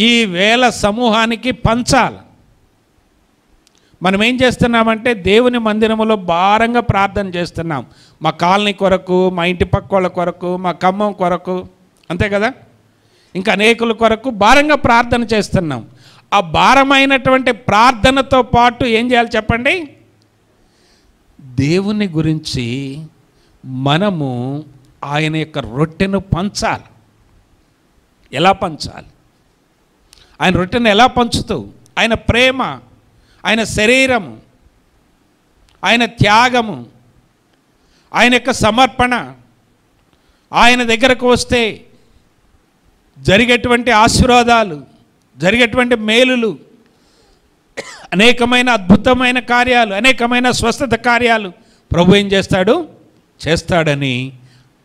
ఈ వేల సమూహానికి పంచాల. మనం ఏం చేస్తున్నామంటే దేవుని మందిరములో భారంగా ప్రార్థన చేస్తున్నాం. మా కాలనీ కొరకు, మా ఇంటి పక్క వాళ్ళ కొరకు, మా ఖమ్మం కొరకు, అంతే కదా, ఇంకా అనేకుల కొరకు భారంగా ప్రార్థన చేస్తున్నాం. ఆ భారమైనటువంటి ప్రార్థనతో పాటు ఏం చేయాలి చెప్పండి? దేవుని గురించి మనము ఆయన యొక్క రొట్టెను పంచాలి. ఎలా పంచాలి? ఆయన రొట్టెను ఎలా పంచుతూ? ఆయన ప్రేమ, ఆయన శరీరము, ఆయన త్యాగము, ఆయన యొక్క సమర్పణ, ఆయన దగ్గరకు వస్తే జరిగేటువంటి ఆశీర్వాదాలు, జరిగేటువంటి మేలులు, అనేకమైన అద్భుతమైన కార్యాలు, అనేకమైన స్వస్థత కార్యాలు ప్రభు ఏం చేస్తాడు? చేస్తాడని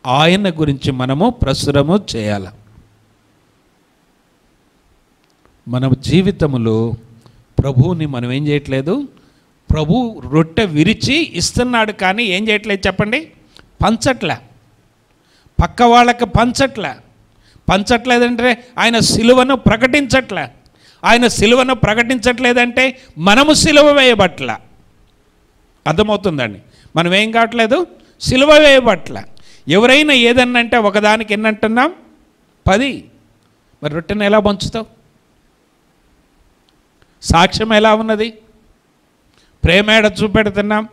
ఆయన గురించి మనము ప్రచురము చేయాలి. మన జీవితంలో ప్రభువుని మనం ఏం చేయట్లేదు? ప్రభు రొట్టె విరిచి ఇస్తున్నాడు కానీ ఏం చేయట్లేదు చెప్పండి? పంచట్లే. పక్క వాళ్ళకి పంచట్లేదంటే ఆయన సిలువను ప్రకటించట్లే. ఆయన సిలువను ప్రకటించట్లేదంటే మనము సిలువ వేయబట్ల. అర్థమవుతుందండి? మనం ఏం కావట్లేదు? సిలువ వేయబట్ల. ఎవరైనా ఏదన్నా అంటే ఒకదానికి ఎన్నంటున్నాం? 10. మరి రొట్టెను ఎలా పంచుతావు? సాక్ష్యం ఎలా ఉన్నది? ప్రేమేడ చూపెడుతున్నాం?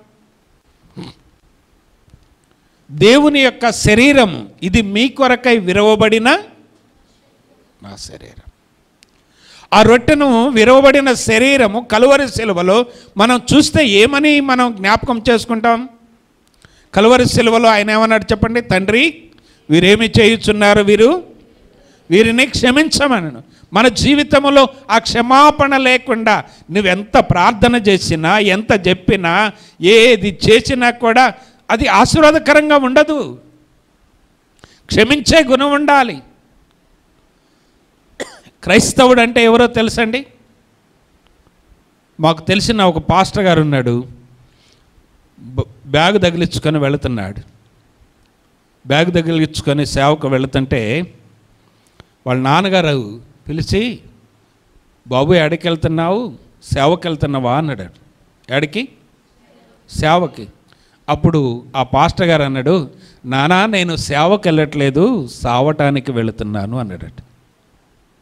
దేవుని యొక్క శరీరము, ఇది మీ కొరకై విరవబడిన నా శరీరం. ఆ రొట్టెను విరవబడిన శరీరము కలువరి సిలువలో మనం చూస్తే ఏమని మనం జ్ఞాపకం చేసుకుంటాం? కలువరి సిలువలో ఆయన ఏమన్నాడు చెప్పండి? తండ్రి, వీరేమి చేయుచున్నారు, వీరిని క్షమించమనను. మన జీవితంలో ఆ క్షమాపణ లేకుండా నువ్వెంత ప్రార్థన చేసినా, ఎంత చెప్పినా, ఏది చేసినా కూడా అది ఆశీర్వాదకరంగా ఉండదు. క్షమించే గుణం ఉండాలి. క్రైస్తవుడు అంటే ఎవరో తెలుసండి? మాకు తెలిసిన ఒక పాస్టర్ గారు ఉన్నాడు. బ్యాగ్ తగిలించుకొని వెళుతున్నాడు. బ్యాగ్ తగిలించుకొని సేవకు వెళుతుంటే వాళ్ళ నాన్నగారు పిలిచి, బాబు ఎక్కడికి వెళ్తున్నావు? సేవకి వెళ్తున్నావా అన్నాడు. ఎక్కడికి? సేవకి. అప్పుడు ఆ పాస్టర్ గారు అన్నాడు, నానా నేను సేవకి వెళ్ళట్లేదు, సావటానికి వెళుతున్నాను అన్నాడు.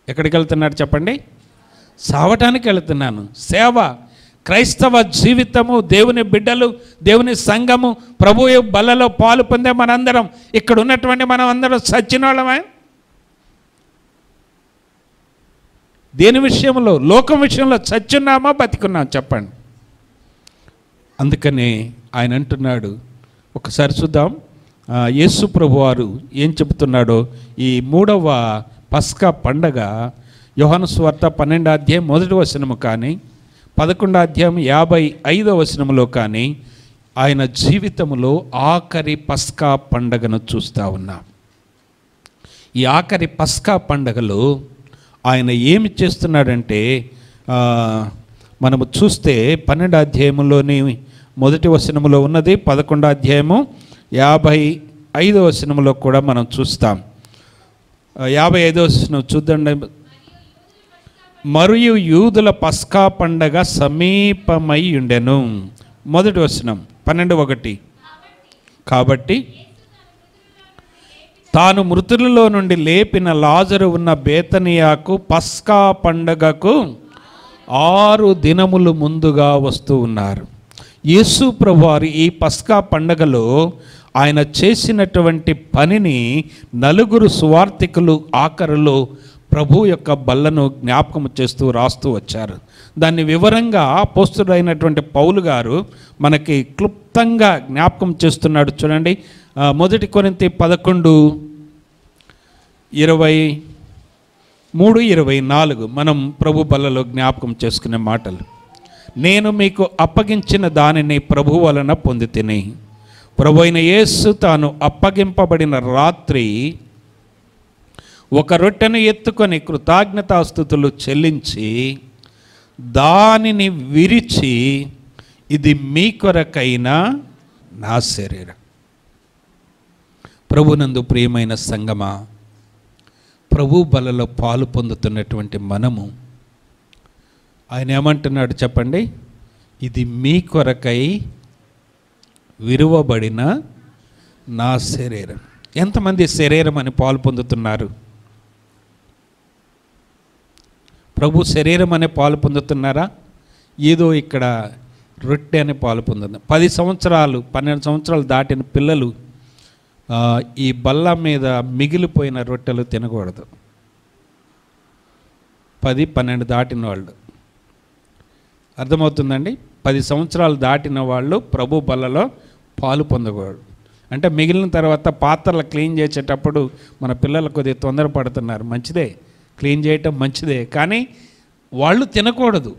ఎక్కడికి వెళ్తున్నాడు చెప్పండి? సావటానికి వెళుతున్నాను. సేవ, క్రైస్తవ జీవితము, దేవుని బిడ్డలు, దేవుని సంఘము, ప్రభు బలలో పాలు పొందే మనందరం, ఇక్కడ ఉన్నటువంటి మనం అందరం సచ్చిన వాళ్ళమే. దేని విషయంలో? లోకం విషయంలో చచ్చున్నామా బతికున్నాం చెప్పండి. అందుకని ఆయన అంటున్నాడు, ఒకసారి చూద్దాం యేసు ప్రభు వారు ఏం చెబుతున్నాడో. ఈ 3వ పస్కా పండగ యోహాను సువార్త 12వ అధ్యాయం 1వ వచనము కానీ 11వ అధ్యాయం 55వ వచనములో కానీ ఆయన జీవితంలో ఆఖరి పస్కా పండగను చూస్తూ ఉన్నాం. ఈ ఆఖరి పస్కా పండగలో ఆయన ఏమి చేస్తున్నాడంటే, మనము చూస్తే 12వ అధ్యాయంలోని 1వ వచనములో ఉన్నది, 11వ అధ్యాయము 55వ వచనములో కూడా మనం చూస్తాం. 55వ వచనం చూద్దండి. మరియు యూదుల పస్కా పండగ సమీపమై ఉండెను. 1వ వచనం 12:1. కాబట్టి తాను మృతులలో నుండి లేపిన లాజరు ఉన్న బేతనియాకు పస్కా పండగకు 6 దినములు ముందుగా వస్తూ ఉన్నారు. యేసు ప్రభువారు ఈ పస్కా పండగలో ఆయన చేసినటువంటి పనిని నలుగురు సువార్తికులు ఆఖరులో ప్రభు యొక్క బల్లను జ్ఞాపకం చేస్తూ రాస్తూ వచ్చారు. దాన్ని వివరంగా అపోస్తలుడైనటువంటి పౌలు గారు మనకి క్లుప్తంగా జ్ఞాపకం చేస్తున్నాడు. చూడండి, 1 కొరింథీ 11:23-24 మనం ప్రభు బల్లలో జ్ఞాపకం చేసుకునే మాటలు. నేను మీకు అప్పగించిన దానిని ప్రభు వలన పొందితిని. ప్రభు అయిన యేసు తాను అప్పగింపబడిన రాత్రి ఒక రొట్టెను ఎత్తుకొని కృతజ్ఞతాస్తుతులు చెల్లించి దానిని విరిచి, ఇది మీ కొరకైన నా శరీరం. ప్రభునందు ప్రియమైన సంగమా, ప్రభు బలలో పాలు పొందుతున్నటువంటి మనము ఆయన ఏమంటున్నాడు చెప్పండి? ఇది మీ కొరకై విరువబడిన నా శరీరం. ఎంతమంది శరీరం అని పాలు పొందుతున్నారు? ప్రభు శరీరం అనే పాలు పొందుతున్నారా? ఏదో ఇక్కడ రొట్టె అనే పాలు పొందుతున్నారు. 10 సంవత్సరాలు 12 సంవత్సరాలు దాటిన పిల్లలు ఈ బల్ల మీద మిగిలిపోయిన రొట్టెలు తినకూడదు. 10-12 దాటిన వాళ్ళు, అర్థమవుతుందండి? 10 సంవత్సరాలు దాటిన వాళ్ళు ప్రభు బల్లలో పాలు పొందకూడదు. అంటే మిగిలిన తర్వాత పాత్రలు క్లీన్ చేసేటప్పుడు మన పిల్లలు కొద్దిగా తొందరపడుతున్నారు. మంచిదే, క్లీన్ చేయటం మంచిదే, కానీ వాళ్ళు తినకూడదు.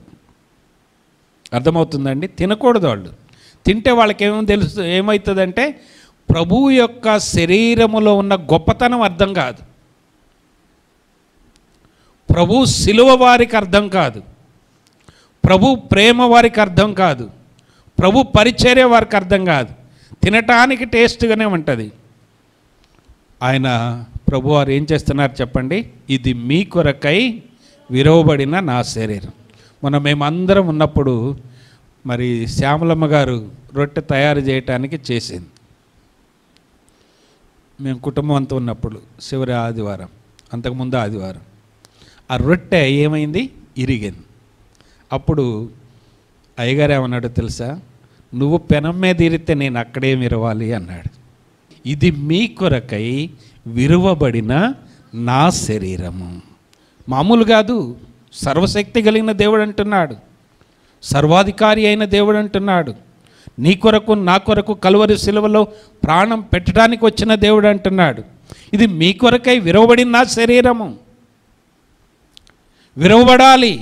అర్థమవుతుందండి? తినకూడదు. వాళ్ళు తింటే వాళ్ళకి ఏమవుతుందంటే ప్రభువు యొక్క శరీరములో ఉన్న గొప్పతనం అర్థం కాదు, ప్రభు శిలువ వారికి అర్థం కాదు, ప్రభు ప్రేమ వారికి అర్థం కాదు, ప్రభు పరిచర్య వారికి అర్థం కాదు. తినటానికి టేస్ట్గానే ఉంటుంది. ఆయన ప్రభువారు ఏం చేస్తున్నారు చెప్పండి? ఇది మీ కొరకై విరవబడిన నా శరీరం. మేమందరం ఉన్నప్పుడు మరి శ్యామలమ్మ గారు రొట్టె తయారు చేయటానికి చేసింది. మేము కుటుంబం అంతా ఉన్నప్పుడు చివరి ఆదివారం, అంతకుముందు ఆదివారం ఆ రొట్టె ఏమైంది? ఇరిగింది. అప్పుడు అయ్యగారు ఏమన్నాడు తెలుసా? నువ్వు పెనం మీద ఇరితే నేను అక్కడే విరవాలి అన్నాడు. ఇది మీ కొరకై విరువబడిన నా శరీరము. మామూలు కాదు, సర్వశక్తి కలిగిన దేవుడు అంటున్నాడు, సర్వాధికారి అయిన దేవుడు అంటున్నాడు, నీ కొరకు నా కొరకు కలువరి శిలువలో ప్రాణం పెట్టడానికి వచ్చిన దేవుడు అంటున్నాడు. ఇది మీ కొరకై విరవబడిన నా శరీరము. విరవబడాలి,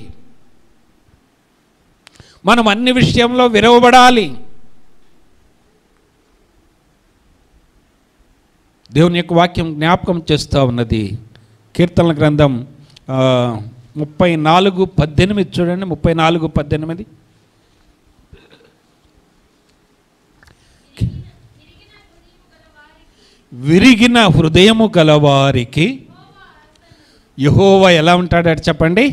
మనం అన్ని విషయంలో విరవబడాలి. దేవుని యొక్క వాక్యం జ్ఞాపకం చేస్తూ ఉన్నది. కీర్తనల గ్రంథం 34:18 చూడండి. 34:18. విరిగిన హృదయము గలవారికి యెహోవా ఎలా ఉంటాడట చెప్పండి?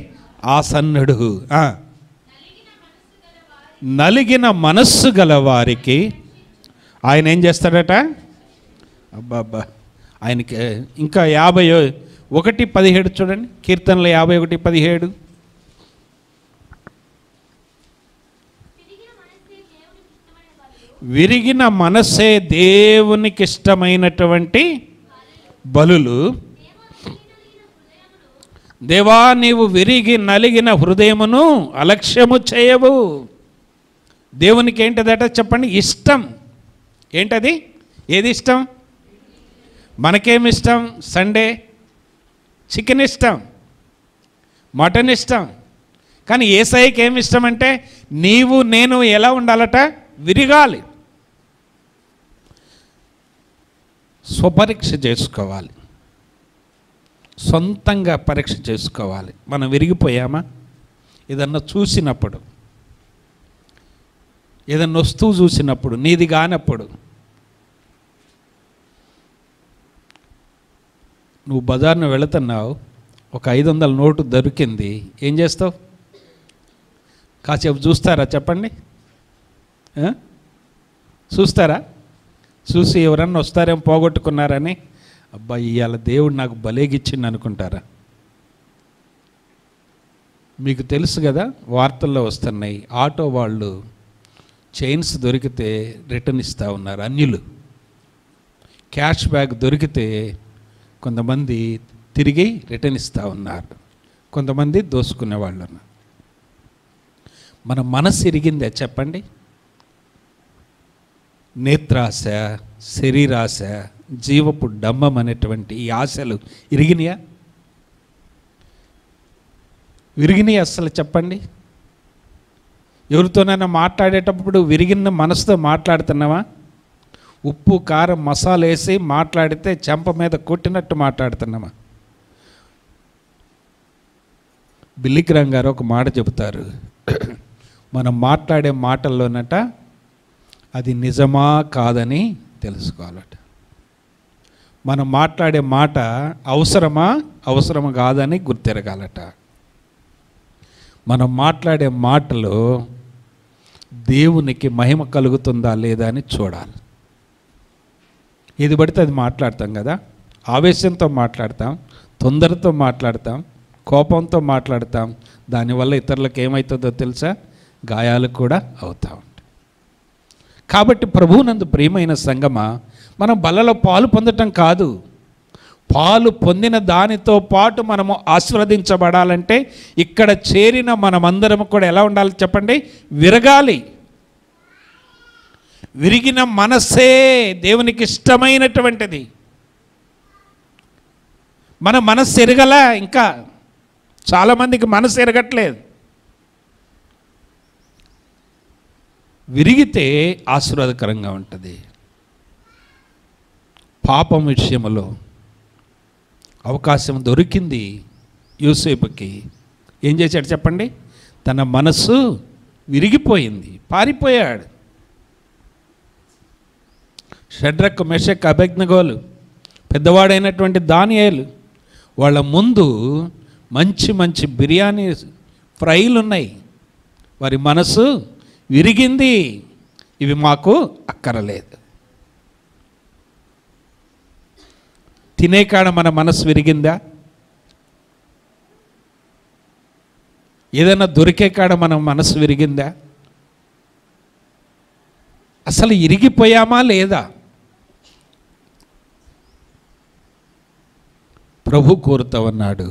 ఆసన్నుడు. నలిగిన మనస్సు గలవారికి ఆయన ఏం చేస్తాడట? అబ్బాబ్బా, ఆయనకి ఇంకా 51:17 చూడండి. కీర్తనలు 51:17. విరిగిన మనస్సే దేవునికి ఇష్టమైనటువంటి బలులు. దేవా, నీవు విరిగి నలిగిన హృదయమును అలక్ష్యము చేయవు. దేవునికి ఏంటిదట చెప్పండి? ఇష్టం. ఏంటది? ఏది ఇష్టం? మనకేమి ఇష్టం? సండే చికెన్ ఇష్టం, మటన్ ఇష్టం. కానీ యేసయ్యకి ఏమి ఇష్టం అంటే నీవు నేను ఎలా ఉండాలట? విరిగాలి. స్వపరీక్ష చేసుకోవాలి, సొంతంగా పరీక్ష చేసుకోవాలి. మనం విరిగిపోయామా? ఏదన్నా చూసినప్పుడు, ఏదన్నా వస్తువు చూసినప్పుడు, నీది కానప్పుడు, నువ్వు బజార్ను వెళుతున్నావు, ఒక 500 నోటు దొరికింది, ఏం చేస్తావు? కాసేపు చూస్తారా చెప్పండి? చూస్తారా? చూసి ఎవరన్నా వస్తారేమో పోగొట్టుకున్నారని, అబ్బాయి ఇవాళ దేవుడు నాకు బలేగిచ్చింది అనుకుంటారా? మీకు తెలుసు కదా, వార్తల్లో వస్తున్నాయి, ఆటో వాళ్ళు చైన్స్ దొరికితే రిటర్న్ ఇస్తూ ఉన్నారు. అన్యులు క్యాష్ బ్యాక్ దొరికితే కొంతమంది తిరిగి రిటర్న్ ఇస్తూ ఉన్నారు, కొంతమంది దోసుకునే వాళ్ళను. మన మనసు ఇరిగిందే చెప్పండి? నేత్రాశ, శరీరాశ, జీవపు డంబం అనేటువంటి ఈ ఆశలు ఇరిగినాయా? విరిగినాయి అస్సలు చెప్పండి? ఎవరితోనైనా మాట్లాడేటప్పుడు విరిగిన మనసుతో మాట్లాడుతున్నావా? ఉప్పు కారం మసాలా వేసి మాట్లాడితే చెంప మీద కొట్టినట్టు మాట్లాడుతున్నామా? బిల్లిగ్రామ్ గారు ఒక మాట చెబుతారు, మనం మాట్లాడే మాటల్లోనట అది నిజమా కాదని తెలుసుకోవాలట. మనం మాట్లాడే మాట అవసరమా కాదని గుర్తెరగాలట. మనం మాట్లాడే మాటలో దేవునికి మహిమ కలుగుతుందా లేదా అని చూడాలి. ఏది పడితే అది మాట్లాడతాం కదా, ఆవేశంతో మాట్లాడతాం, తొందరతో మాట్లాడతాం, కోపంతో మాట్లాడతాం. దానివల్ల ఇతరులకు ఏమవుతుందో తెలుసా? గాయాలు కూడా అవుతా ఉంటాయి. కాబట్టి ప్రభువునందు ప్రియమైన సంగమా, మనం బలలో పాలు పొందటం కాదు, పాలు పొందిన దానితో పాటు మనము ఆశీర్వదించబడాలంటే ఇక్కడ చేరిన మనమందరం కూడా ఎలా ఉండాలి చెప్పండి? విరగాలి. విరిగిన మనస్సే దేవునికి ఇష్టమైనటువంటిది. మన మనస్సు ఎరగలా, ఇంకా చాలామందికి మనసు ఎరగట్లేదు. విరిగితే ఆశీర్వాదకరంగా ఉంటుంది. పాపం విషయంలో అవకాశం దొరికింది యోసేపుకి. ఏం చేశాడు చెప్పండి? తన మనస్సు విరిగిపోయింది, పారిపోయాడు. షడ్రక్, మెషక్, అబేద్నెగోలు, పెద్దవాడైనటువంటి దానియేలు వాళ్ళ ముందు మంచి మంచి బిర్యానీ ఫ్రైలు ఉన్నాయి. వారి మనసు విరిగింది, ఇవి మాకు అక్కరలేదు. తినే కాడ మన మనసు విరిగిందా? ఏదైనా దొరికే కాడ మన మనసు విరిగిందా? అసలు ఇరిగిపోయామా లేదా? ప్రభు కోరుతా ఉన్నాడు.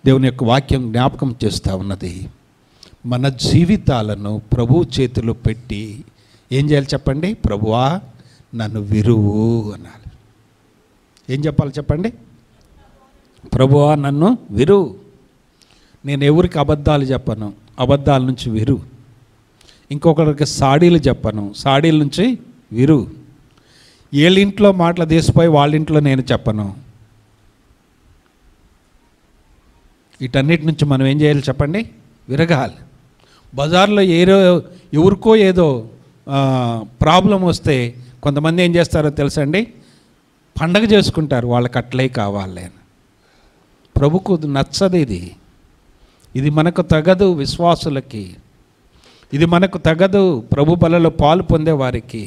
దేవుని యొక్క వాక్యం జ్ఞాపకం చేస్తూ ఉన్నది, మన జీవితాలను ప్రభు చేతిలో పెట్టి ఏం చేయాలి చెప్పండి? ప్రభువా నన్ను విరువు అనాలి. ఏం చెప్పాలి చెప్పండి? ప్రభువా నన్ను విరువు. నేను ఎవరికి అబద్ధాలు చెప్పను, అబద్ధాల నుంచి విరు. ఇంకొకరికి సాడీలు చెప్పను, సాడీల నుంచి విరు. వీళ్ళింట్లో మాటలు తీసిపోయి వాళ్ళింట్లో నేను చెప్పను. వీటన్నిటి నుంచి మనం ఏం చేయాలి చెప్పండి? విరగాలి. బజార్లో ఎవరికో ఏదో ప్రాబ్లం వస్తే కొంతమంది ఏం చేస్తారో తెలుసండి? పండగ చేసుకుంటారు, వాళ్ళకి అట్లే కావాలి అని. ప్రభుకు నచ్చదు ఇది. ఇది మనకు తగదు విశ్వాసులకి, ఇది మనకు తగదు ప్రభు బలలో పాలు పొందే వారికి.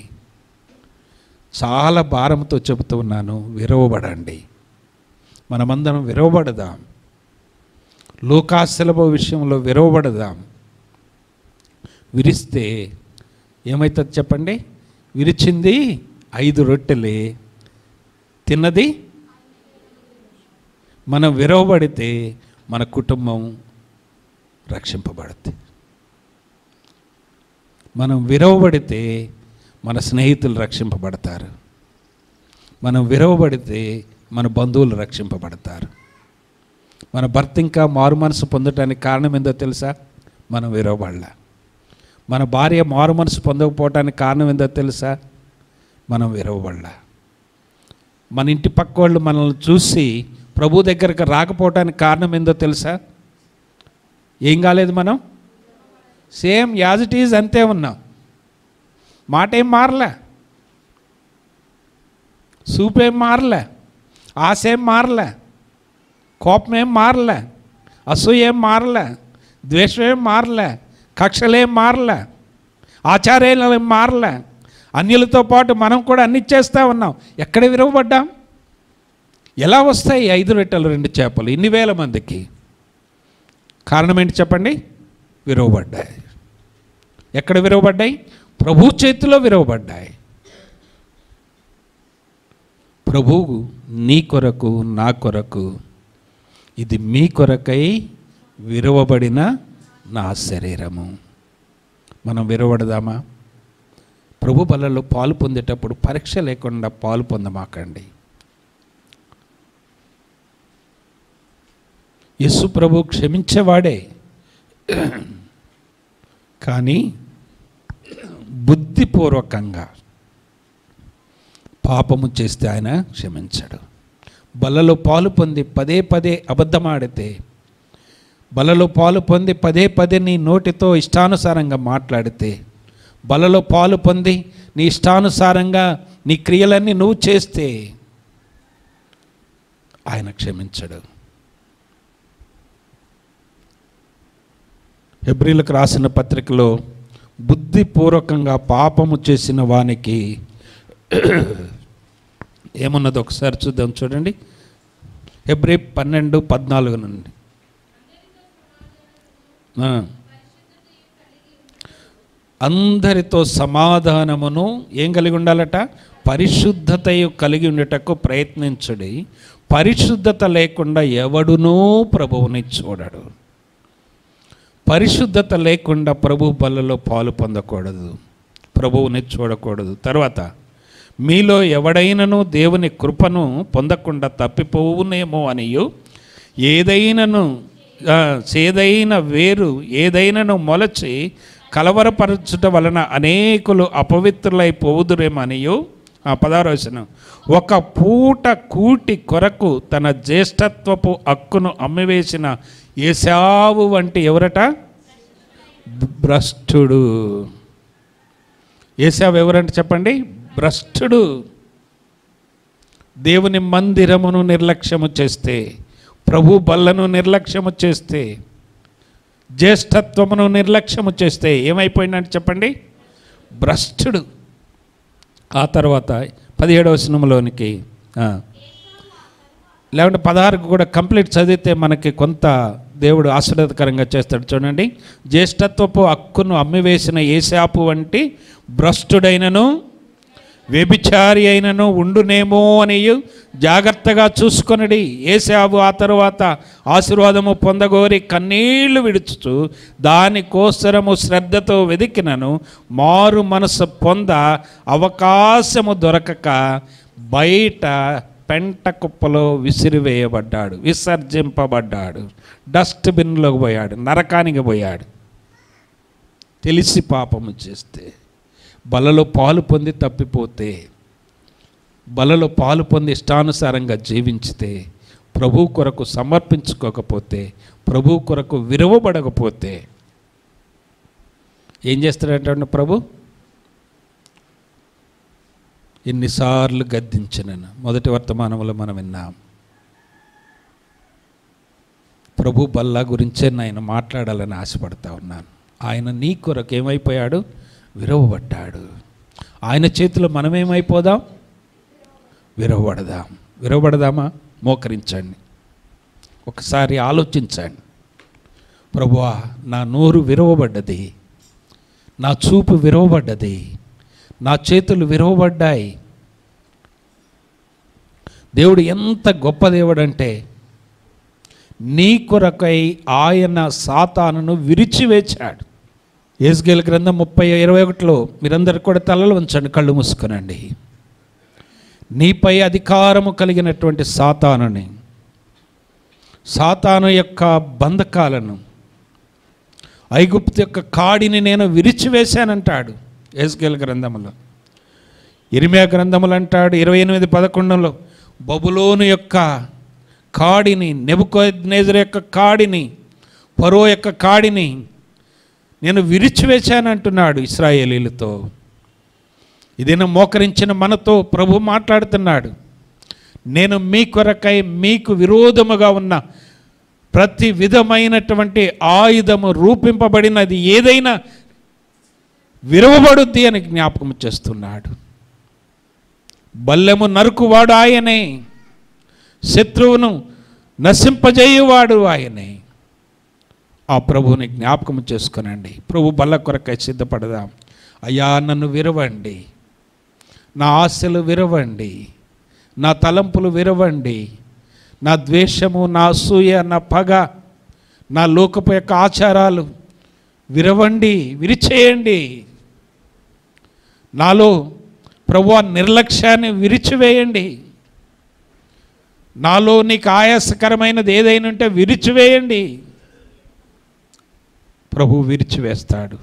చాలా భారంతో చెబుతూ ఉన్నాను, విరవబడండి. మనమందరం విరవబడదాం. లోకాశలభ విషయంలో విరవబడదాం. విరిస్తే ఏమవుతుంది చెప్పండి? విరిచింది 5 రొట్టెలే, తిన్నది. మనం విరవబడితే మన కుటుంబం రక్షింపబడుతుంది. మనం విరవబడితే మన స్నేహితులు రక్షింపబడతారు. మనం విరవబడితే మన బంధువులు రక్షింపబడతారు. మన భర్త ఇంకా మారు మనసు పొందటానికి కారణం ఏందో తెలుసా? మనం విరవబడలా. మన భార్య మారు మనసు పొందకపోవటానికి కారణం ఏందో తెలుసా? మనం విరవబడలా. మన ఇంటి పక్క వాళ్ళు మనల్ని చూసి ప్రభు దగ్గరకు రాకపోవటానికి కారణం ఏందో తెలుసా? ఏం కాలేదు, మనం సేమ్ యాజ్ ఇట్ ఈజ్ అంతే ఉన్నాం. మాట ఏం మారలే, సూప్ ఏం మారలే, ఆశ ఏం మారలే, కోపం ఏం మారలే, అసూయ ఏం మారలే, ద్వేషం ఏం మారలే, కక్షలేం మారలే, ఆచార్యాలు ఏం మారలే. అన్యులతో పాటు మనం కూడా అన్ని చేస్తూ ఉన్నాం. ఎక్కడ విరవబడ్డాం? ఎలా వస్తాయి 5 రొట్టెలు 2 చేపలు ఇన్ని వేల మందికి? కారణం ఏంటి చెప్పండి? విరవబడ్డాయి. ఎక్కడ విరవబడ్డాయి? ప్రభు చేతిలో విరవబడ్డాయి. ప్రభువు నీ కొరకు నా కొరకు, ఇది మీ కొరకై విరవబడిన నా శరీరము. మనం విరవబడదామా? ప్రభు బలలో పాలు పొందేటప్పుడు పరీక్ష లేకుండా పాలు పొందమాకండి. యేసు ప్రభు క్షమించేవాడే, కానీ బుద్ధిపూర్వకంగా పాపము చేస్తే ఆయన క్షమించడు. బలలో పాలు పొంది పదే పదే అబద్ధమాడితే, బలలో పాలు పొంది పదే పదే నీ నోటితో ఇష్టానుసారంగా మాట్లాడితే, బలలో పాలు పొంది నీ ఇష్టానుసారంగా నీ క్రియలన్నీ నువ్వు చేస్తే ఆయన క్షమించడు. హెబ్రీలకు రాసిన పత్రికలో బుద్ధిపూర్వకంగా పాపము చేసిన వానికి ఏమున్నది ఒకసారి చూద్దాం. చూడండి, హెబ్రీ 12:14 నుండి. అందరితో సమాధానమును ఏం కలిగి ఉండాలట? పరిశుద్ధతయు కలిగి ఉండేటకు ప్రయత్నించుడి. పరిశుద్ధత లేకుండా ఎవడునూ ప్రభువుని చూడడు. పరిశుద్ధత లేకుండా ప్రభు బలలో పాలు పొందకూడదు, ప్రభువుని చూడకూడదు. తర్వాత, మీలో ఎవడైనను దేవుని కృపను పొందకుండా తప్పిపోవునేమో అనియు, ఏదైనా వేరు ఏదైనాను మొలచి కలవరపరచుట వలన అనేకులు అపవిత్రులైపోవుదురేమనియు. 16వ వచనం, ఒక పూట కూటి కొరకు తన జ్యేష్ఠత్వపు హక్కును అమ్మివేసిన ఏశావు వంటి ఎవరట? భ్రష్టుడు. ఏశావు ఎవరంటే చెప్పండి? భ్రష్టుడు. దేవుని మందిరమును నిర్లక్ష్యము చేస్తే, ప్రభు బల్లను నిర్లక్ష్యము చేస్తే, జ్యేష్ఠత్వమును నిర్లక్ష్యము చేస్తే ఏమైపోయిందంటే చెప్పండి? భ్రష్టుడు. ఆ తర్వాత 17వ వచనంలోనికి లేకుంటే 16కు కూడా కంప్లీట్ చదివితే మనకి కొంత దేవుడు ఆశీర్వాదకరంగా చేస్తాడు. చూడండి, జ్యేష్ఠత్వపు హక్కును అమ్మివేసిన ఏశాపు వంటి భ్రష్టుడైనను వ్యభిచారి అయినను ఉండునేమో అని జాగ్రత్తగా చూసుకొనడి. ఏశావు ఆ తరువాత ఆశీర్వాదము పొందగోరి కన్నీళ్లు విడుచుచు దానికోసరము శ్రద్ధతో వెదికినను మారు మనసు పొంద అవకాశము దొరకక బయట పెంట కుప్పలో విసిరివేయబడ్డాడు, విసర్జింపబడ్డాడు, డస్ట్బిన్లోకి పోయాడు, నరకానికి పోయాడు. తెలిసి పాపము చేస్తే, బలలో పాలు పొంది తప్పిపోతే, బలలో పాలు పొంది ఇష్టానుసారంగా జీవించితే ప్రభు కొరకు సమర్పించుకోకపోతే, ప్రభు కొరకు విరవబడకపోతే ఏం చేస్తాడంటే ప్రభు ఎన్నిసార్లు గద్దించినను. మొదటి వర్తమానంలో మనం విన్నాం. ప్రభు బల్ల గురించే నేను మాట్లాడాలని ఆశపడతా ఉన్నాను. ఆయన నీ కొరకు ఏమైపోయాడు? విరవబడ్డాడు. ఆయన చేతిలో మనమేమైపోదాం? విరవబడదాం. విరవబడదామా? మోకరించండి, ఒకసారి ఆలోచించండి. ప్రభువా, నా నోరు విరవబడ్డది, నా చూపు విరవబడ్డది, నా చేతులు విరవబడ్డాయి. దేవుడు ఎంత గొప్ప దేవుడు అంటే, నీ కొరకై ఆయన సాతానును విరిచివేశాడు. యేస్కేలు గ్రంథం 30:21లో మీరందరూ కూడా తలలు ఉంచండి, కళ్ళు మూసుకునండి. నీపై అధికారము కలిగినటువంటి సాతాను యొక్క బంధకాలను, ఐగుప్తు యొక్క కాడిని నేను విరిచివేశానంటాడు యేస్కేలు గ్రంథములో. ఇర్మియా గ్రంథములు అంటాడు 28:11లో, బబులోను యొక్క కాడిని, నెబుకద్నెజరు యొక్క కాడిని, ఫరో యొక్క కాడిని నేను విరిచివేశానంటున్నాడు ఇశ్రాయేలీలతో. ఇదిన మోకరించిన మనతో ప్రభు మాట్లాడుతున్నాడు. నేను మీ కొరకై మీకు విరోధముగా ఉన్న ప్రతి విధమైనటువంటి ఆయుధము రూపింపబడినది ఏదైనా విరవబడుద్ది అని జ్ఞాపకం చేస్తున్నాడు. బల్లెము నరుకువాడు ఆయనే, శత్రువును నశింపజేయువాడు ఆయనే. ఆ ప్రభువుని జ్ఞాపకం చేసుకునండి. ప్రభు బల్ల కొరకై సిద్ధపడదాం. అయ్యా, నన్ను విరవండి, నా ఆశలు విరవండి, నా తలంపులు విరవండి, నా ద్వేషము, నా అసూయ, నా పగ, నా లోకపు యొక్క ఆచారాలు విరవండి, విరిచేయండి. నాలో ప్రభువా నిర్లక్ష్యాన్ని విరిచివేయండి. నాలో నీకు ఆయాసకరమైనది ఏదైనా ఉంటే విరిచివేయండి. ప్రభు విరిచివేస్తాడు.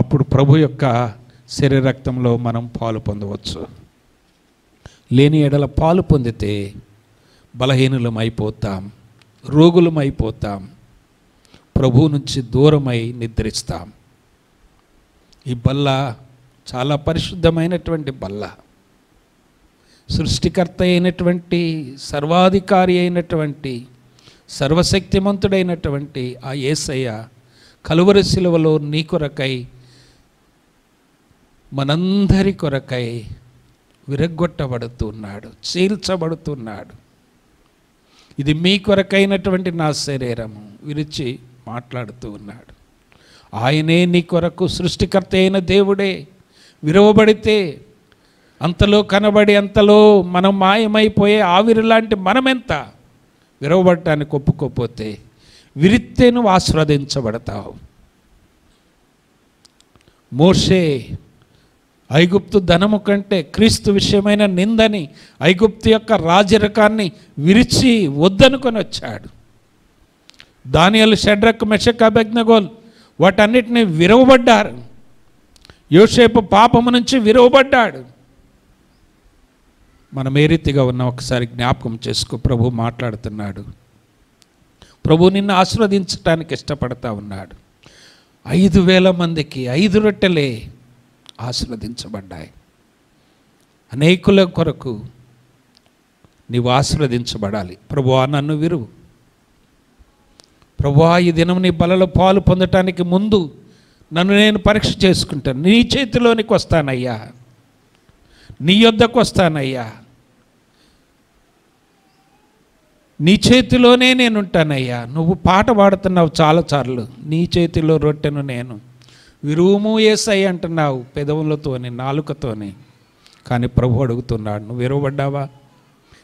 అప్పుడు ప్రభు యొక్క శరీరక్తంలో మనం పాలు పొందవచ్చు. లేని ఎడల పాలు పొందితే బలహీనులం అయిపోతాం, రోగులం అయిపోతాం, ప్రభు నుంచి దూరమై నిద్రిస్తాం. ఈ బల్ల చాలా పరిశుద్ధమైనటువంటి బల్ల. సృష్టికర్త అయినటువంటి, సర్వాధికారి అయినటువంటి, సర్వశక్తిమంతుడైనటువంటి ఆ యేసయ్య కలువరి శిలువలో నీ కొరకై, మనందరి కొరకై విరగ్గొట్టబడుతున్నాడు, చీల్చబడుతున్నాడు. ఇది మీ కొరకైనటువంటి నా శరీరము విరిచి మాట్లాడుతూ ఉన్నాడు. ఆయనే నీ కొరకు, సృష్టికర్త అయిన దేవుడే విరవబడితే, అంతలో కనబడి అంతలో మనం మాయమైపోయే ఆవిరి లాంటి మనమెంత విరవబడటానికి ఒప్పుకోపోతే విరిస్తే నువ్వు ఆశీర్వదించబడతావు. మోషే ఐగుప్తు ధనము కంటే క్రీస్తు విషయమైన నిందని, ఐగుప్తు యొక్క రాజరికాన్ని విరిచి వద్దనుకొని వచ్చాడు. దానియేలు, షడ్రక్, మెషక్, అబేద్నెగోలు వాటన్నిటిని విరవబడ్డారు. యోసేపు పాపము నుంచి విరవబడ్డాడు. మనం ఏ రీతిగా ఉన్న ఒకసారి జ్ఞాపకం చేసుకో. ప్రభు మాట్లాడుతున్నాడు. ప్రభు నిన్ను ఆశీర్వదించడానికి ఇష్టపడతా ఉన్నాడు. 5,000 మందికి 5 రొట్టెలే ఆశీర్వదించబడ్డాయి. అనేకుల కొరకు నీవు ఆశీర్వదించబడాలి. ప్రభువా, నన్ను విరువు. ప్రభువా, ఈ దినం నీ బలలో పాలు పొందటానికి ముందు నన్ను నేను పరీక్ష చేసుకుంటాను. నీ చేతిలోనికి వస్తానయ్యా, నీ యొద్దకు వస్తానయ్యా, నీ చేతిలోనే నేను ఉంటానయ్యా. నువ్వు పాట పాడుతున్నావు చాలాసార్లు, నీ చేతిలో రొట్టెను నేను విరువుము యేసయ్య అంటున్నావు పెదవులతోని, నాలుకతోని. కానీ ప్రభు అడుగుతున్నాడు, నువ్వు విరవబడ్డావా?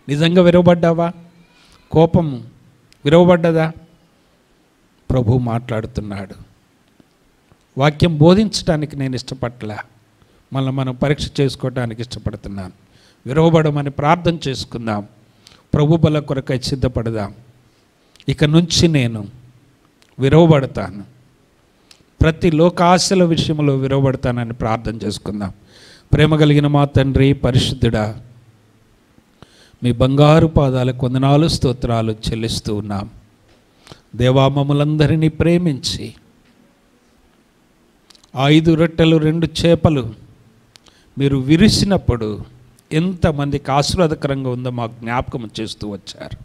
నిజంగా విరవబడ్డావా? కోపం విరవబడ్డదా? ప్రభు మాట్లాడుతున్నాడు. వాక్యం బోధించడానికి నేను ఇష్టపడలే, మళ్ళీ మనం పరీక్ష చేసుకోవడానికి ఇష్టపడుతున్నాను. విరవబడమని ప్రార్థన చేసుకుందాం. ప్రభు బల కొరకై సిద్ధపడదాం. ఇక నుంచి నేను విరవబడతాను, ప్రతి లోకాశల విషయంలో విరవబడతానని ప్రార్థన చేసుకుందాం. ప్రేమ కలిగిన మా తండ్రి, పరిశుద్ధుడా, మీ బంగారు పాదాలకు వందనాలు స్తోత్రాలు చెల్లిస్తూ ఉన్నాం. దేవా, మమ్మలందరినీ ప్రేమించి 5 రొట్టెలు 2 చేపలు మీరు విరిసినప్పుడు ఎంతమందికి ఆశీర్వాదకరంగా ఉందో మాకు జ్ఞాపకం చేస్తూ వచ్చారు.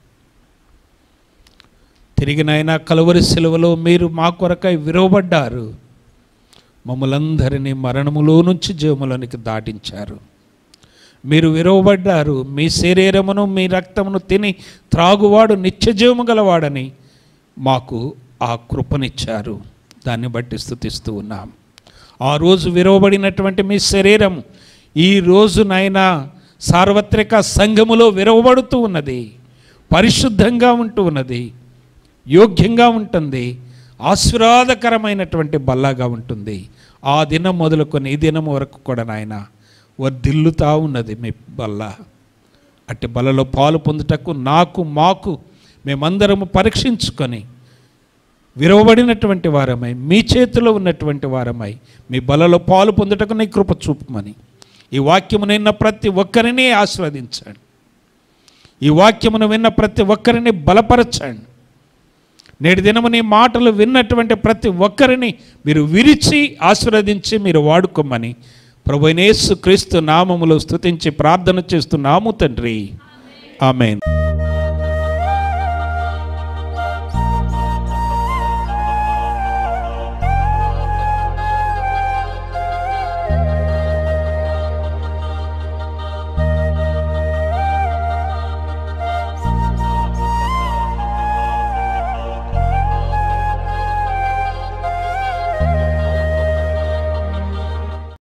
తిరిగినైనా కలువరి సిలువలో మీరు మా కొరకై విరవబడ్డారు. మమ్మలందరినీ మరణములో నుంచి జీవములోనికి దాటించారు. మీరు విరవబడ్డారు. మీ శరీరమును మీ రక్తమును తిని త్రాగువాడు నిత్య జీవము గలవాడని మాకు ఆ కృపనిచ్చారు. దాన్ని బట్టి స్తుతిస్తూ ఉన్నాం. ఆ రోజు విరవబడినటువంటి మీ శరీరం ఈ రోజునైనా సార్వత్రిక సంఘములో విరవబడుతూ ఉన్నది, పరిశుద్ధంగా ఉంటూ ఉన్నది, యోగ్యంగా ఉంటుంది, ఆశీర్వాదకరమైనటువంటి బల్లగా ఉంటుంది. ఆ దినం మొదలుకొని ఈ దినం వరకు కూడా నాయన వర్ధిల్లుతా ఉన్నది మీ బల్ల. అట్టి బల్లలో పాలు పొందుటకు మాకు మేమందరము పరీక్షించుకొని విరవబడినటువంటి వారమై మీ చేతిలో ఉన్నటువంటి వారమై మీ బల్లలో పాలు పొందుటకు నీ కృప చూపమని ఈ వాక్యమును విన్న ప్రతి ఒక్కరిని ఆశీర్వదించండి. ఈ వాక్యమును విన్న ప్రతి ఒక్కరిని బలపరచండి. నేటి దినము నీ మాటలు విన్నటువంటి ప్రతి ఒక్కరిని మీరు విరిచి ఆశీర్వదించి మీరు వాడుకోమని ప్రభువైన యేసు క్రీస్తు నామములో స్తుతించి ప్రార్థన చేస్తున్నాము తండ్రి. ఆమేన్.